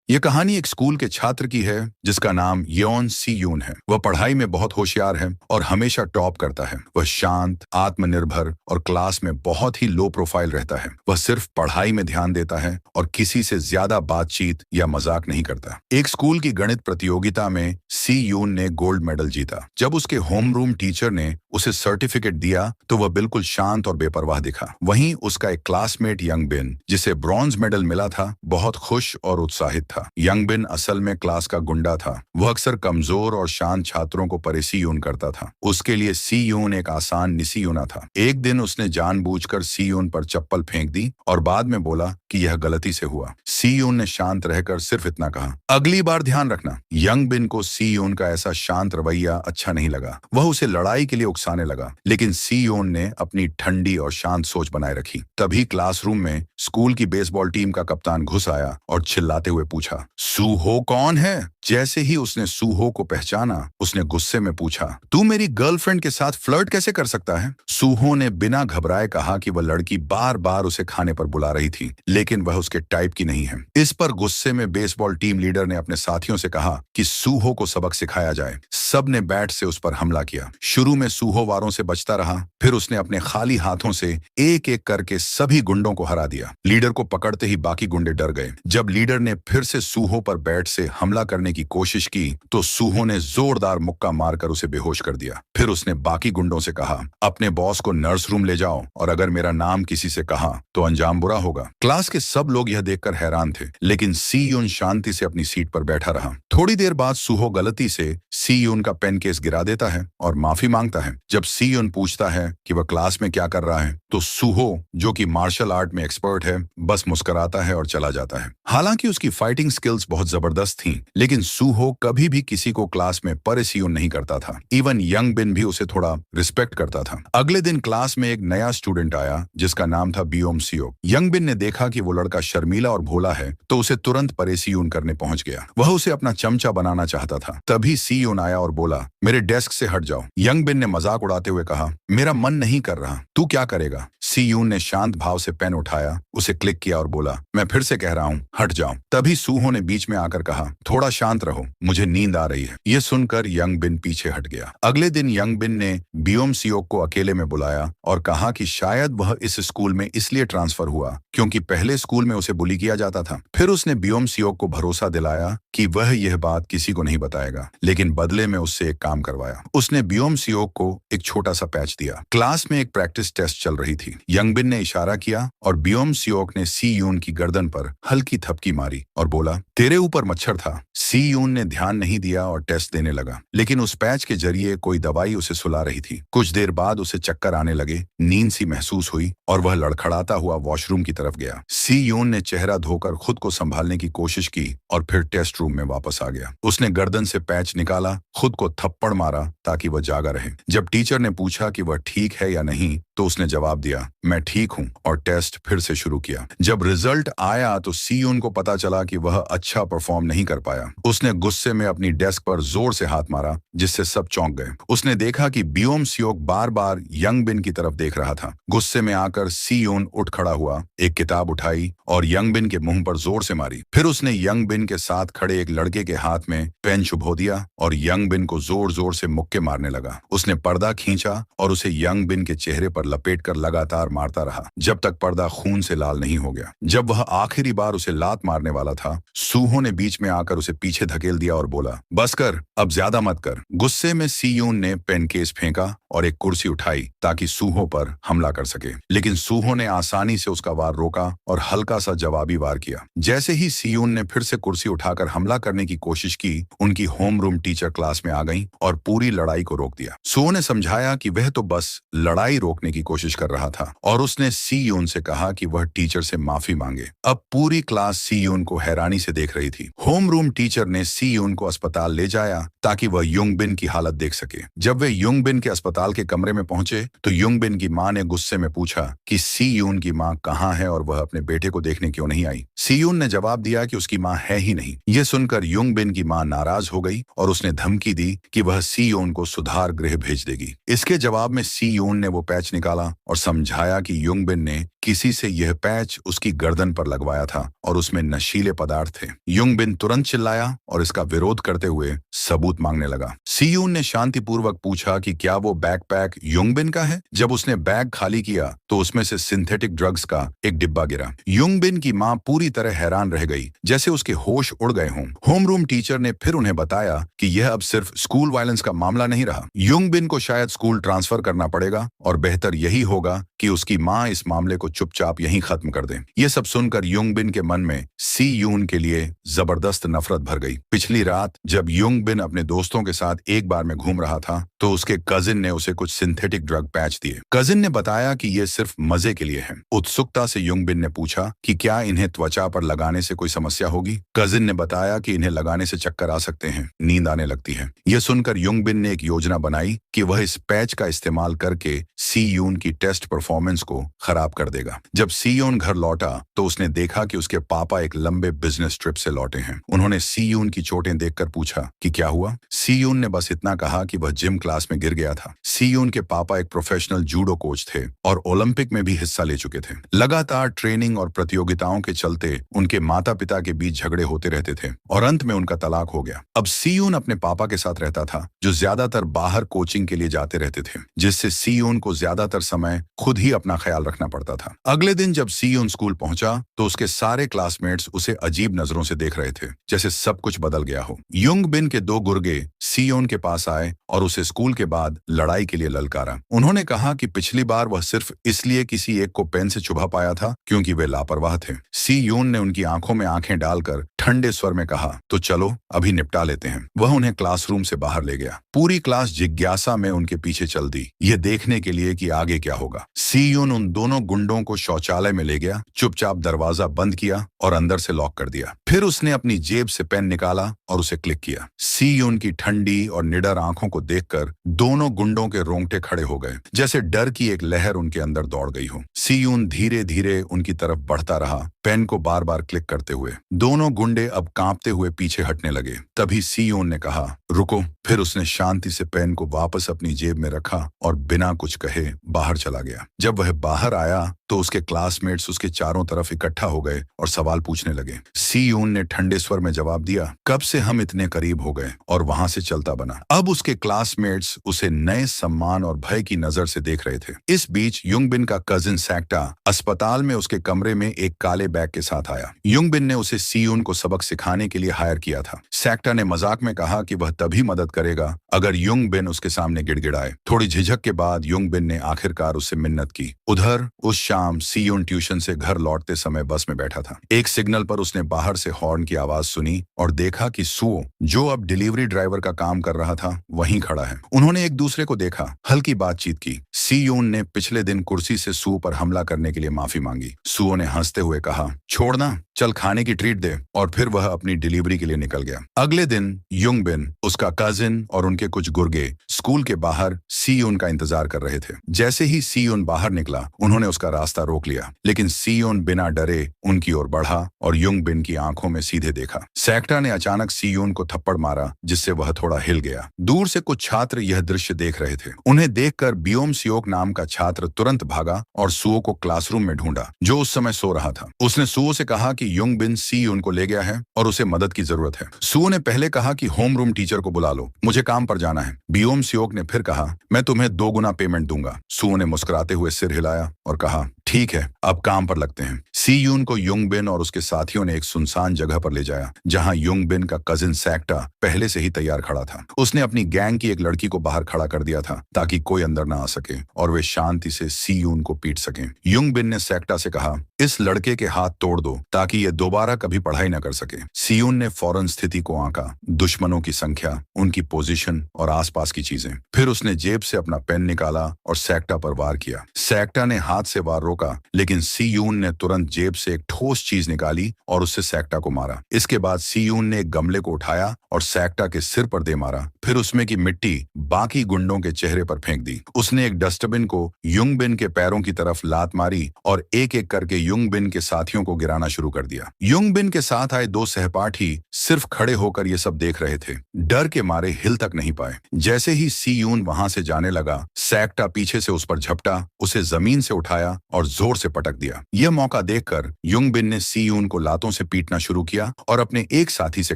ये कहानी एक स्कूल के छात्र की है जिसका नाम योन सी यून है। वह पढ़ाई में बहुत होशियार है और हमेशा टॉप करता है। वह शांत, आत्मनिर्भर और क्लास में बहुत ही लो प्रोफाइल रहता है। वह सिर्फ पढ़ाई में ध्यान देता है और किसी से ज्यादा बातचीत या मजाक नहीं करता। एक स्कूल की गणित प्रतियोगिता में सी यून ने गोल्ड मेडल जीता। जब उसके होमरूम टीचर ने उसे सर्टिफिकेट दिया तो वह बिल्कुल शांत और बेपरवाह दिखा। वहीं उसका एक क्लासमेट यंग बिन, जिसे ब्रॉन्ज मेडल मिला था, बहुत खुश और उत्साहित था। यंग बिन असल में क्लास का गुंडा था। वह अक्सर कमजोर और शांत छात्रों को परेसी यून करता था। उसके लिए सी यून एक आसान निसी यूना था। एक दिन उसने जानबूझकर सी यून पर चप्पल फेंक दी और बाद में बोला कि यह गलती से हुआ। सी यून ने शांत रहकर सिर्फ इतना कहा, अगली बार ध्यान रखना। यंग बिन को सी यून का ऐसा शांत रवैया अच्छा नहीं लगा। वह उसे लड़ाई के लिए उकसाने लगा, लेकिन सी यून ने अपनी ठंडी और शांत सोच बनाए रखी। तभी क्लासरूम में स्कूल की बेसबॉल टीम का कप्तान घुस आया और चिल्लाते हुए पूछा, सूहो कौन है? जैसे ही उसने सूहो को पहचाना, उसने गुस्से में पूछा, तू मेरी गर्लफ्रेंड के साथ फ्लर्ट कैसे कर सकता है? सूहो ने बिना घबराए कहा कि वह लड़की बार बार उसे खाने पर बुला रही थी, लेकिन वह उसके टाइप की नहीं है। इस पर गुस्से में बेसबॉल टीम लीडर ने अपने साथियों से कहा कि सूहो को सबक सिखाया जाए। सब ने बैट से उस पर हमला किया। शुरू में सूहो वारों से बचता रहा, फिर उसने अपने खाली हाथों से एक एक करके सभी गुंडों को हरा दिया। लीडर को पकड़ते ही बाकी गुंडे डर गए। जब लीडर ने फिर से सूहो पर बैट से हमला करने की कोशिश की तो सूहो ने जोरदार मुक्का मारकर उसे बेहोश कर दिया। फिर उसने बाकी गुंडों से कहा, अपने बॉस को नर्स रूम ले जाओ और अगर मेरा नाम किसी से कहा तो अंजाम बुरा होगा। क्लास के सब लोग यह देखकर हैरान थे, लेकिन सी यून शांति से अपनी सीट पर बैठा रहा। थोड़ी देर बाद सूहो गलती से सी यून का पेन केस गिरा देता है और माफी मांगता है। जब सी यून पूछता है कि वह क्लास में क्या कर रहा है तो सूहो, जो कि मार्शल आर्ट में एक्सपर्ट है, बस मुस्कुराता है और चला जाता है। हालांकि उसकी फाइटिंग स्किल्स बहुत जबरदस्त थीं, लेकिन सूहो कभी भी किसी को क्लास में परेशान नहीं करता था। इवन यंग बिन भी उसे थोड़ा रिस्पेक्ट करता था। अगले दिन क्लास में एक नया स्टूडेंट आया जिसका नाम था बियोम सियोक। यंग बिन ने देखा कि वो लड़का शर्मीला और भोला है तो उसे तुरंत परेशान करने पहुंच गया। वह उसे अपना चमचा बनाना चाहता था। तभी सी यून आया और बोला, मेरे डेस्क से हट जाओ। यंग बिन ने मजाक उड़ाते हुए कहा, मेरा मन नहीं कर रहा, तू क्या करेगा? सी यून ने शांत भाव से पेन उठाया, उसे क्लिक किया और बोला, मैं फिर से कह रहा हूँ, हट जाओ। तभी सूहो ने बीच में आकर कहा, थोड़ा शांत रहो, मुझे नींद आ रही है। यह सुनकर यंग बिन पीछे हट गया। अगले दिन यंग बिन ने बियोम सियोक को अकेले में बुलाया और कहा कि शायद वह इस स्कूल में इसलिए ट्रांसफर हुआ क्योंकि पहले स्कूल में उसे बुली किया जाता था। फिर उसने बियोम सियोक को भरोसा दिलाया कि वह यह बात किसी को नहीं बताएगा, लेकिन बदले में उससे एक काम करवाया। उसने बियोम सियोक को एक छोटा सा पैच दिया। क्लास में एक प्रैक्टिस टेस्ट चल रही थी। यंग बिन ने इशारा किया और बियोम सियोक ने सी यून की गर्दन पर हल्की थपकी मारी और बोला, तेरे ऊपर मच्छर था। सी यून ने ध्यान नहीं दिया और टेस्ट देने लगा, लेकिन उस पैच के जरिए कोई दवाई उसे सुला रही थी। कुछ देर बाद उसे चक्कर आने लगे, नींद सी महसूस हुई और वह लड़खड़ाता हुआ वॉशरूम की तरफ गया। सी यून ने चेहरा धोकर खुद को संभालने की कोशिश की और फिर टेस्ट रूम में वापस आ गया। उसने गर्दन से पैच निकाला, खुद को थप्पड़ मारा ताकि वह जागा रहे। जब टीचर ने पूछा कि वह ठीक है या नहीं तो उसने जवाब दिया, मैं ठीक हूँ, और टेस्ट फिर से शुरू किया। जब रिजल्ट आया तो सी यून को पता चला कि वह अच्छा परफॉर्म नहीं कर पाया। उसने गुस्से में अपनी डेस्क पर जोर से हाथ मारा, जिससे सब चौंक गए। उसने देखा कि बियोम सियोक बार बार यंग बिन की तरफ देख रहा था। गुस्से में आकर सी यून उठ खड़ा हुआ, एक किताब उठाई और यंग बिन के मुंह पर जोर से मारी। फिर उसने यंग बिन के साथ खड़े एक लड़के के हाथ में पेन चुभो दिया और यंग बिन को जोर जोर से मुक्के मारने लगा। उसने पर्दा खींचा और उसे यंग बिन के चेहरे पर लपेटकर लगातार मारता रहा जब तक पर्दा खून से लाल नहीं हो गया। जब वह आखिरी बार उसे लात मारने वाला था, सूहो ने बीच में आकर उसे पीछे धकेल दिया और बोला, बस कर, अब ज्यादा मत कर। गुस्से में सी यून ने पेन केस फेंका और एक कुर्सी उठाई ताकि सूहो पर हमला कर सके, लेकिन सूहो ने आसानी से उसका वार रोका और हल्का सा जवाबी वार किया। जैसे ही सी यून ने फिर से कुर्सी उठाकर हमला करने की कोशिश की, उनकी होमरूम टीचर क्लास में आ गई और पूरी लड़ाई को रोक दिया। सूहो ने समझाया कि वह तो बस लड़ाई रोकने की कोशिश कर रहा था और उसने सी यून से कहा कि वह टीचर से माफी मांगे। अब पूरी क्लास सी यून को हैरानी से देख रही थी। होमरूम टीचर ने सी यून को अस्पताल ले जाया ताकि वह युंग बिन की हालत देख सके। जब वे युंग बिन के अस्पताल के कमरे में पहुंचे तो युंग बिन की मां ने गुस्से में पूछा कि सी यून की मां कहां है और वह अपने बेटे को देखने क्यों नहीं आई। सी यून ने जवाब दिया कि उसकी मां है ही नहीं। यह सुनकर युंग बिन की मां नाराज हो गई और उसने धमकी दी कि वह सी योन को सुधार गृह भेज देगी। इसके जवाब में सी योन ने वो पैच निकाला और समझाया कि युंग बिन ने किसी से यह पैच उसकी गर्दन पर लगवाया था और उसमें नशीले पदार्थ थे। युंग बिन तुरंत चिल्लाया और इसका विरोध करते हुए सबूत मांगने लगा। सी योन ने शांतिपूर्वक पूछा कि क्या वो बैकपैक युंग बिन का है। जब उसने बैग खाली किया तो उसमें से सिंथेटिक ड्रग्स का एक डिब्बा गिरा। युंग बिन की मां पूरी तरह हैरान रह गई, जैसे उसके होश उड़ गए हों। होम रूम टीचर ने फिर उन्हें बताया कि यह अब सिर्फ स्कूल वायलेंस का मामला नहीं रहा। युंग बिन को शायद स्कूल ट्रांसफर करना पड़ेगा और बेहतर यही होगा कि उसकी मां इस मामले को चुपचाप यहीं खत्म कर दे। ये सब सुनकर युंग बिन के मन में सी यून के लिए जबरदस्त नफरत भर गई। पिछली रात जब युंग बिन अपने दोस्तों के साथ एक बार में घूम रहा था तो उसके कजिन ने उसे कुछ सिंथेटिक ड्रग पैच दिए। कजिन ने बताया कि ये सिर्फ मजे के लिए है। उत्सुकता से युंग बिन ने पूछा कि क्या इन्हें त्वचा पर लगाने से कोई समस्या होगी। कजिन ने बताया कि इन्हें लगाने से चक्कर आ सकते हैं, नींद आने लगती है। यह सुनकर युंग बिन ने एक योजना बनाई कि वह इस पैच का इस्तेमाल करके सी यून की टेस्ट परफॉर्मेंस को खराब कर देगा। जब सी यून घर लौटा तो उसने देखा कि उसके पापा एक लंबे बिजनेस ट्रिप से लौटे हैं। उन्होंने सी यून की चोटें देखकर पूछा कि क्या हुआ। सी यून ने बस इतना कहा कि वह जिम क्लास में गिर गया था। सी यून के पापा एक प्रोफेशनल जूडो कोच थे और ओलंपिक में भी हिस्सा ले चुके थे। लगातार ट्रेनिंग और प्रतियोगिताओं के चलते उनके माता पिता के बीच झगड़े होते रहते थे और अंत में उनका तलाक हो गया। अब सी यून अपने पापा के साथ रहता था, जो ज्यादातर बाहर कोचिंग के लिए जाते रहते थे, जिससे सी यून को ज्यादातर समय खुद ही अपना ख्याल रखना पड़ता था। अगले दिन जब सी यून स्कूल पहुंचा तो उसके सारे क्लासमेट्स उसे अजीब नजरों से देख रहे थे, जैसे सब कुछ बदल गया हो। युंग बिन के दो गुर्गे सी यून के पास आए और उसे स्कूल के बाद लड़ाई के लिए ललकारा। उन्होंने कहा कि पिछली बार वह सिर्फ इसलिए किसी एक को पेन से चुभा पाया था क्योंकि वे लापरवाह थे। सी यून ने उनकी आंखों में आंखें डालकर ठंडे स्वर में कहा, तो चलो अभी निपटा लेते हैं। वह उन्हें क्लासरूम से बाहर ले गया। पूरी क्लास जिज्ञासा में उनके पीछे चल दी, यह देखने के लिए कि आगे क्या होगा। सी यून उन दोनों गुंडों को शौचालय में ले गया, चुपचाप दरवाजा बंद किया और अंदर से लॉक कर दिया। फिर उसने अपनी जेब से पेन निकाला और उसे क्लिक किया। सी यून की ठंडी और निडर आंखों को देखकर दोनों गुंडों के रोंगटे खड़े हो गए, जैसे डर की एक लहर उनके अंदर दौड़ गई हो। सी यून धीरे धीरे उनकी तरफ बढ़ता रहा, पेन को बार बार क्लिक करते हुए। दोनों गुंडे अब कांपते हुए पीछे हटने लगे। तभी सी यून ने कहा, रुको। फिर उसने शांति से पेन को वापस अपनी जेब में रखा और बिना कुछ कहे बाहर चला गया। जब वह बाहर आया तो उसके क्लासमेट्स उसके चारों तरफ इकट्ठा हो गए और सवाल पूछने लगे। सी यून ने ठंडे स्वर में जवाब दिया, कब से हम इतने करीब हो गए, और वहां से चलता बना। अब उसके क्लासमेट्स उसे नए सम्मान और भय की नजर से देख रहे थे। इस बीच युंग बिन का कजिन सैक्टा अस्पताल में उसके कमरे में एक काले बैग के साथ आया। युंग बिन ने उसे सी यून को सबक सिखाने के लिए हायर किया था। सैक्टा ने मजाक में कहा कि वह तभी मदद करेगा अगर युंग बिन उसके सामने गिड़गिड़ाए। थोड़ी झिझक के बाद युंग बिन ने आखिरकार उससे मिन्नत की। उधर उस शाम सी यून ट्यूशन से घर लौटते समय बस में बैठा था। एक सिग्नल पर उसने बाहर से हॉर्न की आवाज सुनी और देखा कि सुओ, जो अब डिलीवरी ड्राइवर का काम कर रहा था, वहीं खड़ा है। उन्होंने एक दूसरे को देखा, हल्की बातचीत की। सी यून ने पिछले दिन कुर्सी से सुओ पर हमला करने के लिए माफी मांगी। सुओ ने हंसते हुए कहा, छोड़ना, चल खाने की ट्रीट दे, और फिर वह अपनी डिलीवरी के लिए निकल गया। अगले दिन युंग बिन, उसका कजिन और उनके कुछ गुर्गे स्कूल के बाहर सी यून का इंतजार कर रहे थे। जैसे ही सी यून बाहर निकला, उन्होंने उसका रास्ता रोक लिया, लेकिन सी यून बिना डरे उनकी ओर बढ़ा और युंग बिन की आंखों में सीधे देखा। सैक्टा ने अचानक सी यून को थप्पड़ मारा, जिससे वह थोड़ा हिल गया। दूर से कुछ छात्र यह दृश्य देख रहे थे। उन्हें देखकर बियोम सियोक नाम का छात्र तुरंत भागा और सुओ को क्लासरूम में ढूंढा, जो उस समय सो रहा था। उसने सुओ से कहा कि युंग बिन सी यून को ले गया है और उसे मदद की जरूरत है। सुओ ने पहले कहा कि होम रूम टीचर को बुला लो, मुझे काम पर जाना है। बियोम सियोक ने फिर कहा, मैं तुम्हें 2 गुना पेमेंट दूंगा। सुओ ने मुस्कुराते हुए सिर हिलाया और कहा, ठीक है, अब काम पर लगते हैं। सी यून को युंग बिन और उसके साथियों ने एक सुनसान जगह पर ले जाया, जहां युंग बिन का कजिन सैक्टा पहले से ही तैयार खड़ा था। उसने अपनी गैंग की एक लड़की को बाहर खड़ा कर दिया था ताकि कोई अंदर ना आ सके और वे शांति से सी यून को पीट सकें। युंग बिन ने सैक्टा से कहा, इस लड़के के हाथ तोड़ दो ताकि ये दोबारा कभी पढ़ाई न कर सके। सी यून ने फौरन स्थिति को आंका, दुश्मनों की संख्या, उनकी पोजीशन और आसपास की चीजें। फिर उसने जेब से अपना पेन निकाला और सैक्टा पर वार किया। सैक्टा ने हाथ से वार रोक रुका, लेकिन सी यून ने तुरंत जेब से एक ठोस चीज निकाली और उससे सैक्टा को मारा। इसके बाद सी यून ने एक गमले को उठाया और सैक्टा के सिर पर दे मारा। फिर उसमें की मिट्टी बाकी गुंडों के चेहरे पर फेंक दी। उसने एक डस्टबिन को युंगबिन के पैरों की तरफ लात मारी और एक एक करके युंगबिन के साथियों को गिराना शुरू कर दिया। युंगबिन के साथ आए दो सहपाठी सिर्फ खड़े होकर ये सब देख रहे थे, डर के मारे हिल तक नहीं पाए। जैसे ही सी यून वहां से जाने लगा, सैक्टा पीछे से उस पर झपटा, उसे जमीन से उठाया और जोर से पटक दिया। यह मौका देखकर युंगबिन ने सी यून को लातों से पीटना शुरू किया और अपने एक साथी से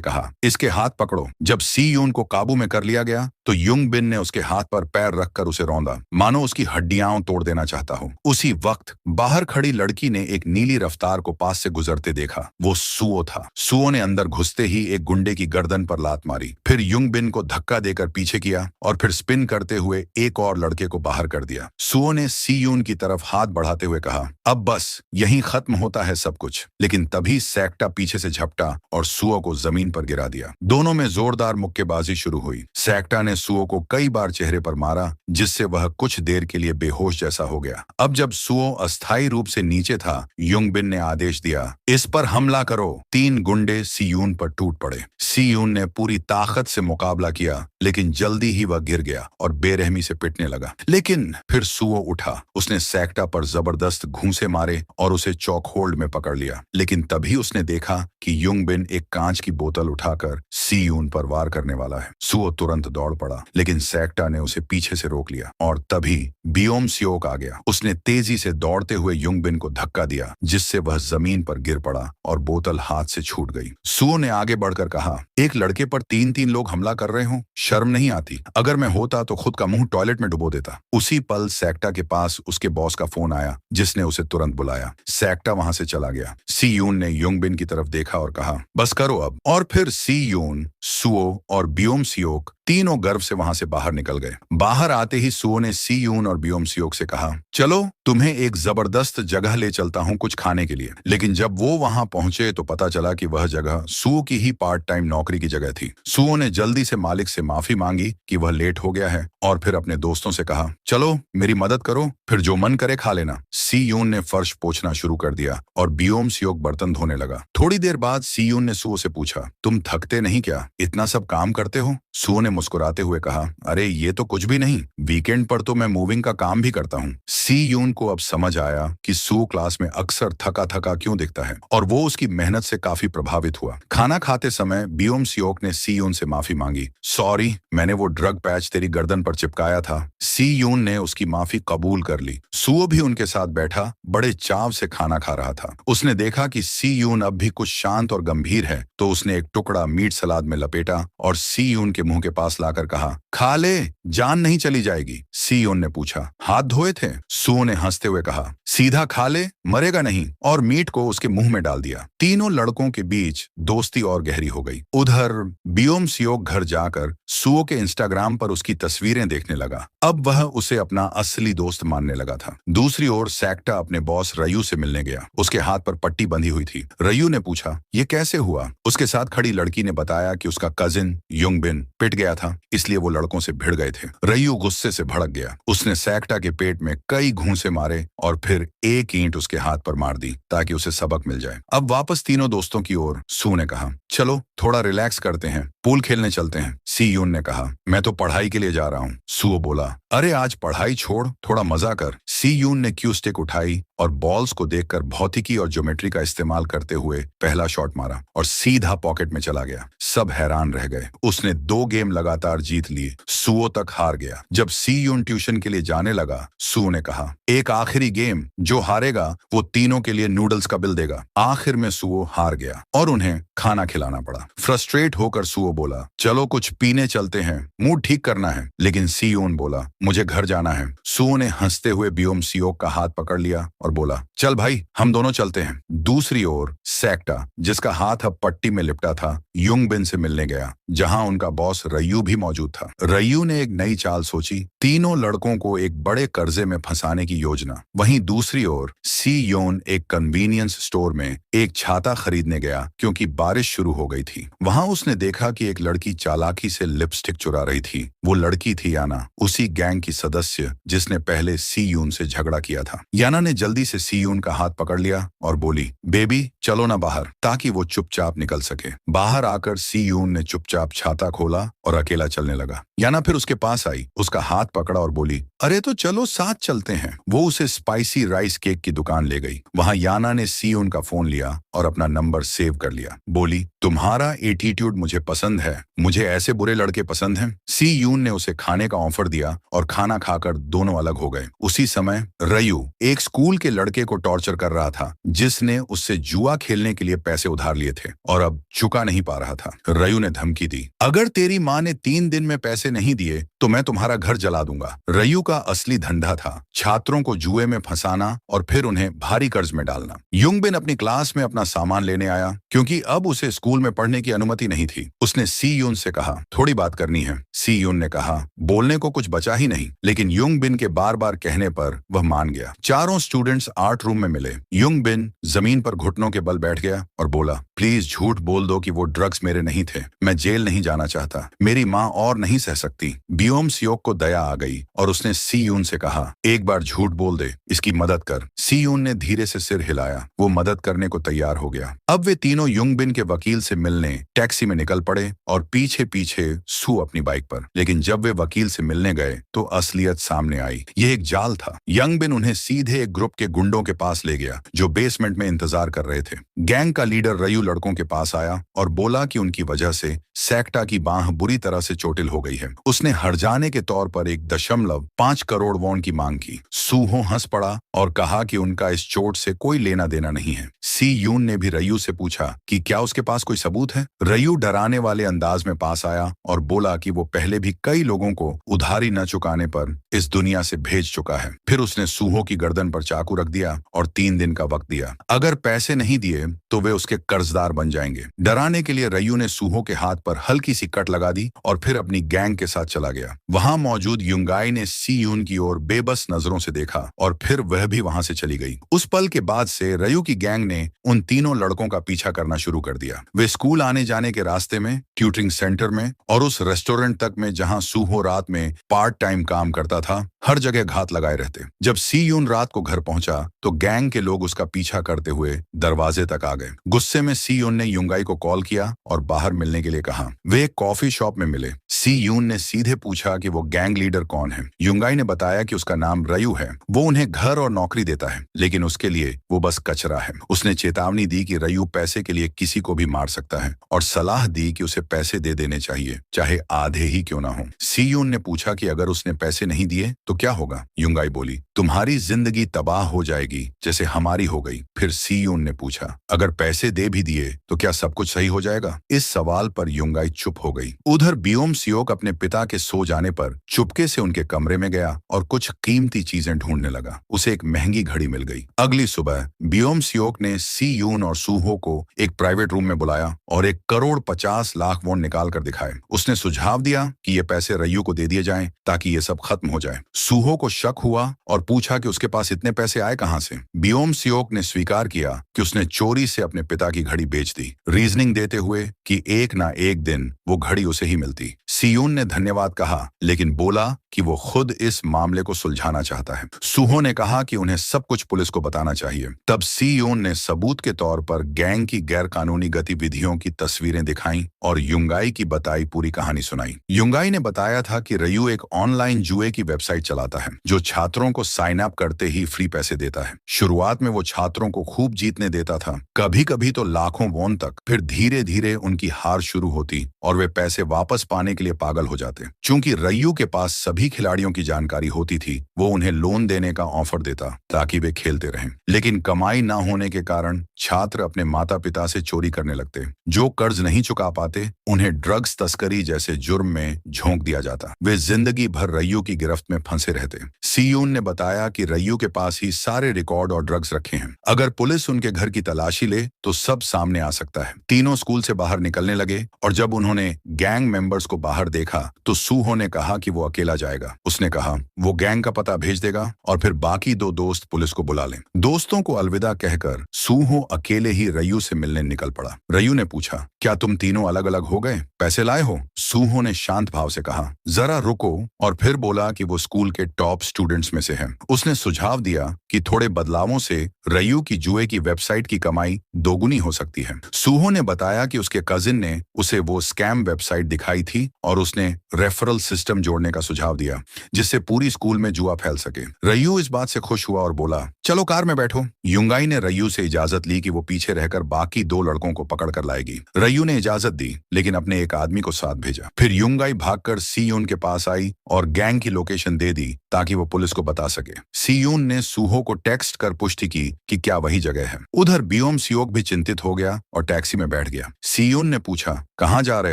कहा, इसके हाथ पकड़ो। जब सी यून को काबू में कर लिया गया तो युंगबिन ने उसके हाथ पर पैर रखकर उसे रौंदा, मानो उसकी हड्डियां तोड़ देना चाहता हो। उसी वक्त बाहर खड़ी लड़की ने एक नीली रफ्तार को पास से गुजरते देखा। वो सुओ था। सुओ ने अंदर घुसते ही एक गुंडे की गर्दन पर लात मारी, फिर युंगबिन को धक्का देकर पीछे किया और फिर स्पिन करते हुए एक और लड़के को बाहर कर दिया। सुओ ने सी यून की तरफ हाथ बढ़ाते हुए कहा, अब बस यहीं खत्म होता है सब कुछ। लेकिन तभी सैक्टा पीछे से झपटा और सुओ को जमीन पर गिरा दिया। दोनों में जोरदार मुक्केबाजी शुरू हुई। सैक्टा ने सुओ को कई बार चेहरे पर मारा, जिससे वह कुछ देर के लिए बेहोश जैसा हो गया। अब जब सुओ अस्थायी रूप से नीचे था, युंगबिन ने आदेश दिया, इस पर हमला करो। 3 गुंडे सी यून पर टूट पड़े। सी यून ने पूरी ताकत से मुकाबला किया, लेकिन जल्दी ही वह गिर गया और बेरहमी से पिटने लगा। लेकिन फिर सुओ उठा। उसने सैक्टा पर जबरदस्त घूंसे मारे और उसे चौक होल्ड में पकड़ लिया। लेकिन तभी उसने देखा कि युंगबिन एक कांच की बोतल उठाकर सी यून पर वार करने वाला है। सुओ तुरंत दौड़ पड़ा, लेकिन सैक्टा ने उसे पीछे से रोक लिया और तभी बियोम सियोक आ गया। उसने तेजी से दौड़ते हुए युंगबिन को धक्का दिया, जिससे वह जमीन पर गिर पड़ा और बोतल हाथ से छूट गई। सुओ ने आगे बढ़कर कहा, एक लड़के पर 3-3 लोग हमला कर रहे हो, शर्म नहीं आती? अगर मैं होता तो खुद का मुंह टॉयलेट में डुबो देता। उसी पल सैक्टा के पास उसके बॉस का फोन आया, जिसने उसे तुरंत बुलाया। सैक्टा वहां से चला गया। सी यून ने युंगबिन की तरफ देखा और कहा, बस करो अब। और फिर सी यून, सुओ और बियोम सियोक तीनों गर्व से वहां से बाहर निकल गए। बाहर आते ही सुओ ने सी यून और बियोम सियोक से कहा, चलो तुम्हें एक जबरदस्त जगह ले चलता हूं कुछ खाने के लिए। लेकिन जब वो वहां पहुंचे तो पता चला कि वह जगह सुओ की ही पार्ट टाइम नौकरी की जगह थी। सुओ ने जल्दी से मालिक से माफी मांगी कि वह लेट हो गया है और फिर अपने दोस्तों से कहा, चलो मेरी मदद करो, फिर जो मन करे खा लेना। सी यून ने फर्श पोंछना शुरू कर दिया और बियोम सियोक बर्तन धोने लगा। थोड़ी देर बाद सी यून ने सुओ से पूछा, तुम थकते नहीं क्या? इतना सब काम करते हो? सुओ ने मुस्कुराते हुए कहा, अरे ये तो कुछ भी नहीं, वीकेंड पर तो मैं मूविंग का काम भी करता हूँ। सी यून को अब समझ आया कि सुओ क्लास में अक्सर थका थका क्यों दिखता है और वो उसकी मेहनत से काफी प्रभावित हुआ। खाना खाते समय बियोम सियोक ने सी यून से माफी मांगी, सॉरी मैंने वो ड्रग पैच तेरी गर्दन पर चिपकाया था। सी यून ने उसकी माफी कबूल कर ली। सुओ भी उनके साथ बैठा बड़े चाव से खाना खा रहा था। उसने देखा कि सी यून अब भी कुछ शांत और गंभीर है, तो उसने एक टुकड़ा मीट सलाद में लपेटा और सी यून के मुंह के पास लाकर कहा, खा ले, जान नहीं चली जाएगी। सी यून ने पूछा, हाथ धोए थे? सुओ ने हंसते हुए कहा, सीधा खा ले, मरेगा नहीं, और मीट को उसके मुंह में डाल दिया। तीनों लड़कों के बीच दोस्ती और गहरी हो गई। उधर बियोम सियोक घर जाकर सुओ के इंस्टाग्राम पर उसकी तस्वीरें देखने लगा। अब वह उसे अपना असली दोस्त मानने लगा था। दूसरी ओर सैक्टा अपने बॉस रयू से मिलने गया। उसके हाथ पर पट्टी बंधी हुई थी। रयू ने पूछा, ये कैसे हुआ? उसके साथ खड़ी लड़की ने बताया कि उसका कजिन युंगबिन पिट गया था, इसलिए वो लड़कों से भिड़ गए थे। रयू गुस्से से भड़क गया। उसने सैक्टा के पेट में कई घूंसे मारे और फिर एक ईंट उसके हाथ पर मार दी ताकि उसे सबक मिल जाए। अब वापस तीनों दोस्तों की ओर सू ने कहा, चलो थोड़ा रिलैक्स करते हैं, पूल खेलने चलते हैं। सी यून ने कहा, मैं तो पढ़ाई के लिए जा रहा हूँ। सुओ बोला, अरे आज पढ़ाई छोड़, थोड़ा मजा कर। सी यून ने क्यू स्टिक उठाई और बॉल्स को देखकर भौतिकी और ज्योमेट्री का इस्तेमाल करते हुए पहला शॉट मारा और सीधा पॉकेट में चला गया। सब हैरान रह गए। उसने 2 गेम लगातार जीत लिए। सुओ तक हार गया। जब सी यून ट्यूशन के लिए जाने लगा, सुओ ने कहा, एक आखिरी गेम, जो हारेगा वो तीनों के लिए नूडल्स का बिल देगा। आखिर में सुओ हार गया और उन्हें खाना खिलाना पड़ा। फ्रस्ट्रेट होकर सुओ बोला, चलो कुछ पीने चलते हैं, मूड ठीक करना है। लेकिन सी यून बोला, मुझे घर जाना है। सुओ ने हंसते हुए बियोम सियोक का हाथ पकड़ लिया और बोला, चल भाई हम दोनों चलते हैं। दूसरी ओर सैक्टा, जिसका हाथ अब पट्टी में लिपटा था, युंगबिन युंगबिन से मिलने गया, जहां उनका बॉस रयू भी मौजूद था। रयू ने एक नई चाल सोची, तीनों लड़कों को एक बड़े कर्जे में फंसाने की योजना। वहीं दूसरी ओर सी योन एक कन्वीनियंस स्टोर में एक छाता खरीदने गया क्योंकि बारिश शुरू हो गई थी। वहां उसने देखा कि एक लड़की चालाकी से लिपस्टिक चुरा रही थी। वो लड़की थी याना, उसी गैंग की सदस्य जिसने पहले सी यून से झगड़ा किया था। याना ने जल्दी से सी यून का हाथ पकड़ लिया और बोली, बेबी चलो ना बाहर, ताकि वो चुपचाप निकल सके। बाहर आकर सी यून ने चुपचाप छाता खोला और अकेला चलने लगा। याना फिर उसके पास आई, उसका हाथ पकड़ा और बोली, अरे तो चलो साथ चलते हैं। वो उसे स्पाइसी राइस केक की दुकान ले गई। वहां याना ने सी यून का फोन लिया और अपना नंबर सेव कर लिया। बोली, तुम्हारा एटीट्यूड मुझे पसंद है, मुझे ऐसे बुरे लड़के पसंद हैं। सी यून ने उसे खाने का ऑफर दिया और खाना खाकर दोनों अलग हो गए। उसी समय रयू एक स्कूल के लड़के को टॉर्चर कर रहा था, जिसने उससे जुआ खेलने के लिए पैसे उधार लिए थे और अब चुका नहीं पा रहा था। रयू ने धमकी दी, अगर तेरी माँ ने 3 दिन में पैसे नहीं दिए तो मैं तुम्हारा घर जला दूंगा। रयू का असली धंधा था छात्रों को जुए में फंसाना और फिर उन्हें भारी कर्ज में डालना। युंगबिन अपनी क्लास में अपना सामान लेने आया क्योंकि अब उसे स्कूल में पढ़ने की अनुमति नहीं थी। उसने सी यून से कहा, थोड़ी बात करनी है। सी यून ने कहा, बोलने को कुछ बचा ही नहीं, लेकिन युंगबिन के बार बार कहने पर वह मान गया। चारों स्टूडेंट्स आर्ट रूम में मिले। युंगबिन जमीन पर घुटनों के बल बैठ गया और बोला, प्लीज झूठ बोल दो कि वो ड्रग्स मेरे नहीं थे। मैं जेल नहीं जाना चाहता, मेरी माँ और नहीं सह सकती। बियोम सियोक को दया आ गई और उसने सी यून से कहा, एक बार झूठ बोल दे, इसकी मदद कर। सी यून ने धीरे से सिर हिलाया। वो मदद करने को तैयार हो गया। अब वे तीनों युंगबिन के वकील से मिलने टैक्सी में निकल पड़े और पीछे पीछे सू अपनी बाइक पर। लेकिन जब वे वकील से मिलने गए तो असलियत सामने आई। यह एक जाल था। युंगबिन उन्हें सीधे एक ग्रुप के गुंडों के पास ले गया जो बेसमेंट में इंतजार कर रहे थे। गैंग का लीडर रयू लड़कों के पास आया और बोला कि उनकी वजह से सेक्टा की बांह बुरी तरह से चोटिल हो गई है। उसने हर्जाने के तौर पर 1.5 करोड़ वॉन की मांग की। सूहो हंस पड़ा और कहा कि उनका इस चोट से कोई लेना देना नहीं है। सी यून ने भी रयू से पूछा कि क्या उसके पास कोई सबूत है। रयू डराने वाले अंदाज में पास आया और बोला कि वो पहले भी कई लोगों को उधारी न चुकाने पर इस दुनिया से भेज चुका है। फिर उसने सूहो की गर्दन पर चाकू रख दिया और 3 दिन का वक्त दिया। अगर पैसे नहीं दिए तो वे उसके कर्जदार बन जाएंगे। डराने के लिए रयू ने सूहो के हाथ पर हल्की सी कट लगा दी और फिर अपनी गैंग के साथ चला गया। वहां मौजूद युंगाई ने सी यून की ओर बेबस नजरों से देखा और फिर वह भी वहां से चली गई। उस पल के बाद से रयू की गैंग ने उन तीनों लड़कों का पीछा करना शुरू कर दिया। वे स्कूल आने जाने के रास्ते में, ट्यूटरिंग सेंटर में और उस रेस्टोरेंट तक में जहां सूहो रात में पार्ट टाइम काम करता था, हर जगह घात लगाए रहते। जब सी यून रात को घर पहुंचा तो गैंग के लोग उसका पीछा करते हुए दरवाजे तक आ गए। गुस्से में सी यून ने युंगाई को कॉल किया और बाहर मिलने के लिए कहा। वे एक कॉफी शॉप में मिले। सी यून ने सीधे पूछा कि वो गैंग लीडर कौन है। युंगाई ने बताया कि उसका नाम रयू है। वो उन्हें घर और नौकरी देता है, लेकिन उसके लिए वो बस कचरा है। उसने चेतावनी दी कि रयू पैसे के लिए किसी को भी मार सकता है और सलाह दी कि उसे पैसे दे देने चाहिए, चाहे आधे ही क्यों ना हो। सी यून ने पूछा कि अगर उसने पैसे नहीं दिए तो क्या होगा। युंगाई बोली, तुम्हारी जिंदगी तबाह हो जाएगी जैसे हमारी हो गई। फिर सी यून ने पूछा, अगर पैसे दे भी दिए तो क्या सब कुछ सही हो जाएगा। इस सवाल पर युंगाई चुप हो गई। उधर बियोम सियोक अपने पिता के सो जाने पर चुपके से उनके कमरे में गया और कुछ कीमती चीजें ढूंढने लगा। उसे एक महंगी घड़ी मिल गई। अगली सुबह बियोम सियोक ने सी यून और सूहो को एक प्राइवेट रूम में बुलाया और 1,50,00,000 वॉन निकाल कर दिखाए। उसने सुझाव दिया कि ये पैसे रयू को दे दिए जाएं ताकि ये सब खत्म हो जाए। सूहो को शक हुआ और पूछा कि उसके पास इतने पैसे आए कहां से। बियोम सियोक ने स्वीकार किया कि उसने चोरी से अपने पिता की घड़ी बेच दी, रीजनिंग देते हुए कि एक ना एक दिन वो घड़ी उसे ही मिलती। सी यून ने धन्यवाद कहा, लेकिन बोला कि वो खुद इस मामले को सुलझाना चाहता है। सूहो ने कहा कि उन्हें सब कुछ पुलिस को बताना चाहिए। तब सी यून ने सबूत के तौर पर गैंग की गैर कानूनी गतिविधियों की तस्वीरें दिखाई और युंगाई की बताई पूरी कहानी सुनाई। युंगाई ने बताया था कि रयू एक ऑनलाइन जुए की वेबसाइट चलाता है जो छात्रों को साइन अप करते ही फ्री पैसे देता है। शुरुआत में वो छात्रों को खूब जीतने देता था, कभी कभी तो लाखों वॉन तक। फिर धीरे धीरे उनकी हार शुरू होती और वे पैसे वापस पाने के लिए पागल हो जाते। चूंकि रयू के पास सभी भी खिलाड़ियों की जानकारी होती थी वो उन्हें लोन देने का ऑफर देता ताकि वे खेलते रहें। लेकिन कमाई ना होने के कारण छात्र अपने माता पिता से चोरी करने लगते। जो कर्ज नहीं चुका पाते उन्हें ड्रग्स तस्करी जैसे जुर्म में झोंक दिया जाता। वे जिंदगी भर रय्यू की गिरफ्त में फंसे रहते। सीयून ने बताया कि रय्यू के पास ही सारे रिकॉर्ड और ड्रग्स रखे हैं। अगर पुलिस उनके घर की तलाशी ले तो सब सामने आ सकता है। तीनों स्कूल से बाहर निकलने लगे और जब उन्होंने गैंग मेंबर्स को बाहर देखा तो सूहो ने कहा कि वो अकेला जाएगा। उसने कहा वो गैंग का पता भेज देगा और फिर बाकी दो दोस्त पुलिस को बुला लें। दोस्तों को अलविदा कहकर सूहो अकेले ही रय्यू से मिलने निकल पड़ा। रय्यू ने पूछा, क्या तुम तीनों अलग अलग हो गए? पैसे लाए हो? सूहो ने शांत भाव से कहा, जरा रुको, और फिर बोला कि वो स्कूल के टॉप स्टूडेंट्स में से है। उसने सुझाव दिया कि थोड़े बदलावों से रय्यू की जुए की वेबसाइट की कमाई दोगुनी हो सकती है। सूहो ने बताया कि उसके कजिन ने उसे वो स्कैम वेबसाइट दिखाई थी और उसने रेफरल सिस्टम जोड़ने का सुझाव दिया जिससे पूरी स्कूल में जुआ फैल सके। रय्यू इस बात से खुश हुआ और बोला, चलो कार में बैठो। युंगाई ने रय्यू से इजाजत ली कि वो पीछे रहकर बाकी दो लड़कों को पकड़ कर लाएगी। रय्यू ने इजाजत दी लेकिन अपने एक आदमी को साथ भेजा। फिर युंगाई भागकर सीयून के पास आई और गैंग की लोकेशन दे दी ताकि वो पुलिस को बता सके। सीयून ने सूहो को टेक्स्ट कर पुष्टि की कि क्या वही जगह है। उधर बियोम सियोक भी चिंतित हो गया और टैक्सी में बैठ गया। सीयून ने पूछा, कहाँ जा रहे